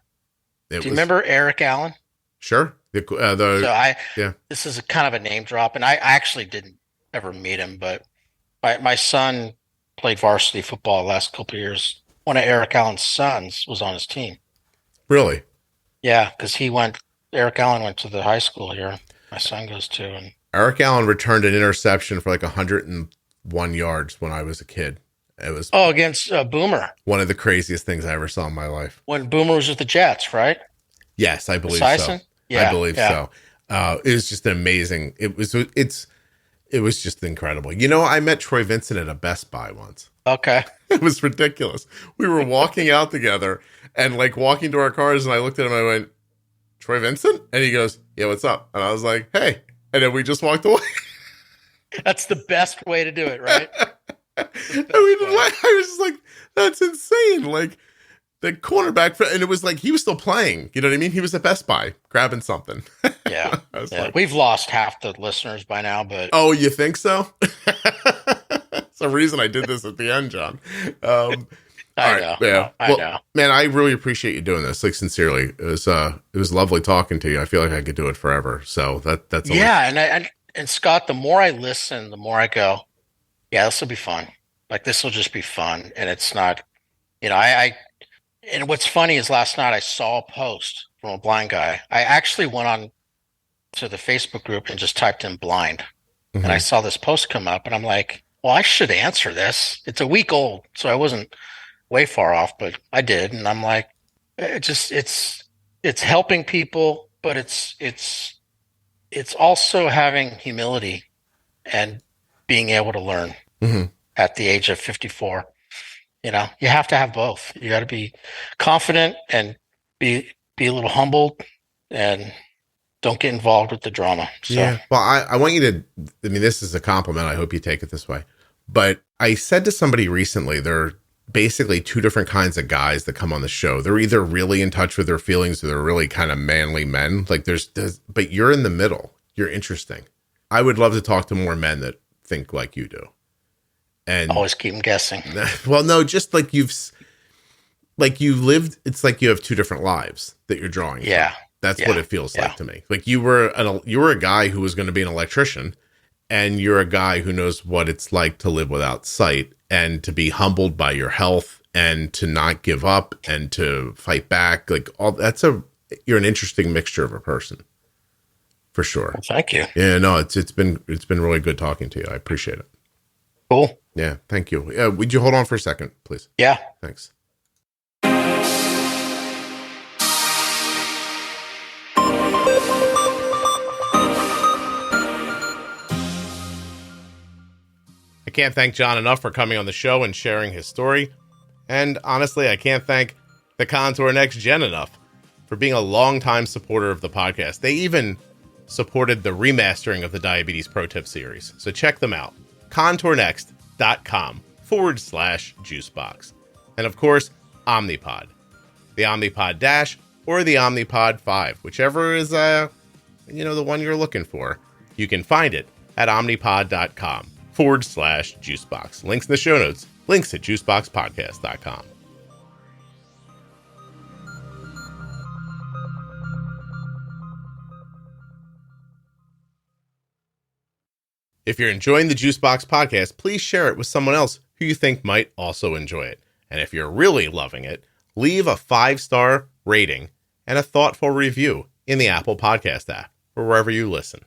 Do you remember Eric Allen? Sure. This is a kind of a name drop, and I actually didn't ever meet him, but my son played varsity football the last couple of years. One of Eric Allen's sons was on his team. Really? Yeah, because Eric Allen went to the high school here. My son goes to. And Eric Allen returned an interception for like 101 yards when I was a kid. It was against Boomer. One of the craziest things I ever saw in my life. When Boomer was with the Jets, right? Yes, I believe Sison? So. Yeah, I believe so. It was just amazing. It was just incredible. I met Troy Vincent at a Best Buy once. Okay. It was ridiculous. We were walking out together and like walking to our cars, and I looked at him and I went, Troy Vincent? And he goes, yeah, what's up? And I was like, hey. And then we just walked away. That's the best way to do it, right? I was just like, that's insane. Like, the cornerback, and it was like he was still playing. You know what I mean? He was at Best Buy grabbing something. Yeah. Like, we've lost half the listeners by now, but. Oh, you think so? It's the reason I did this at the end, John. I know. Yeah. I know. Man, I really appreciate you doing this. Like, sincerely, it was lovely talking to you. I feel like I could do it forever. So that's and Scott, the more I listen, the more I go, yeah, this will be fun. Like, this will just be fun, and it's not, And what's funny is last night I saw a post from a blind guy. I actually went on to the Facebook group and just typed in blind. Mm-hmm. And I saw this post come up, and I'm like, well, I should answer this. It's a week old, so I wasn't way far off, but I did. And I'm like, it's helping people, but it's also having humility and being able to learn at the age of 54. You have to have both. You got to be confident and be a little humbled, and don't get involved with the drama. So. Yeah. Well, I want you to, this is a compliment. I hope you take it this way. But I said to somebody recently, they're basically two different kinds of guys that come on the show. They're either really in touch with their feelings or they're really kind of manly men. Like there's but you're in the middle. You're interesting. I would love to talk to more men that think like you do. And always keep them guessing. Well, no, just like you lived, it's like you have two different lives that you're drawing. Yeah. From. That's what it feels like to me. Like you were a guy who was going to be an electrician, and you're a guy who knows what it's like to live without sight and to be humbled by your health and to not give up and to fight back. Like you're an interesting mixture of a person. For sure. Well, thank you. Yeah, no, it's been really good talking to you. I appreciate it. Cool. Yeah, thank you. Would you hold on for a second, please? Yeah. Thanks. I can't thank John enough for coming on the show and sharing his story. And honestly, I can't thank the Contour NextGen enough for being a longtime supporter of the podcast. They even supported the remastering of the Diabetes Pro Tip series. So check them out. contournext.com/juicebox. And of course, Omnipod. The Omnipod DASH or the Omnipod 5, whichever is the one you're looking for. You can find it at omnipod.com/juicebox. Links in the show notes. Links at juiceboxpodcast.com. If you're enjoying the Juicebox podcast, please share it with someone else who you think might also enjoy it. And if you're really loving it, leave a 5-star rating and a thoughtful review in the Apple Podcast app or wherever you listen.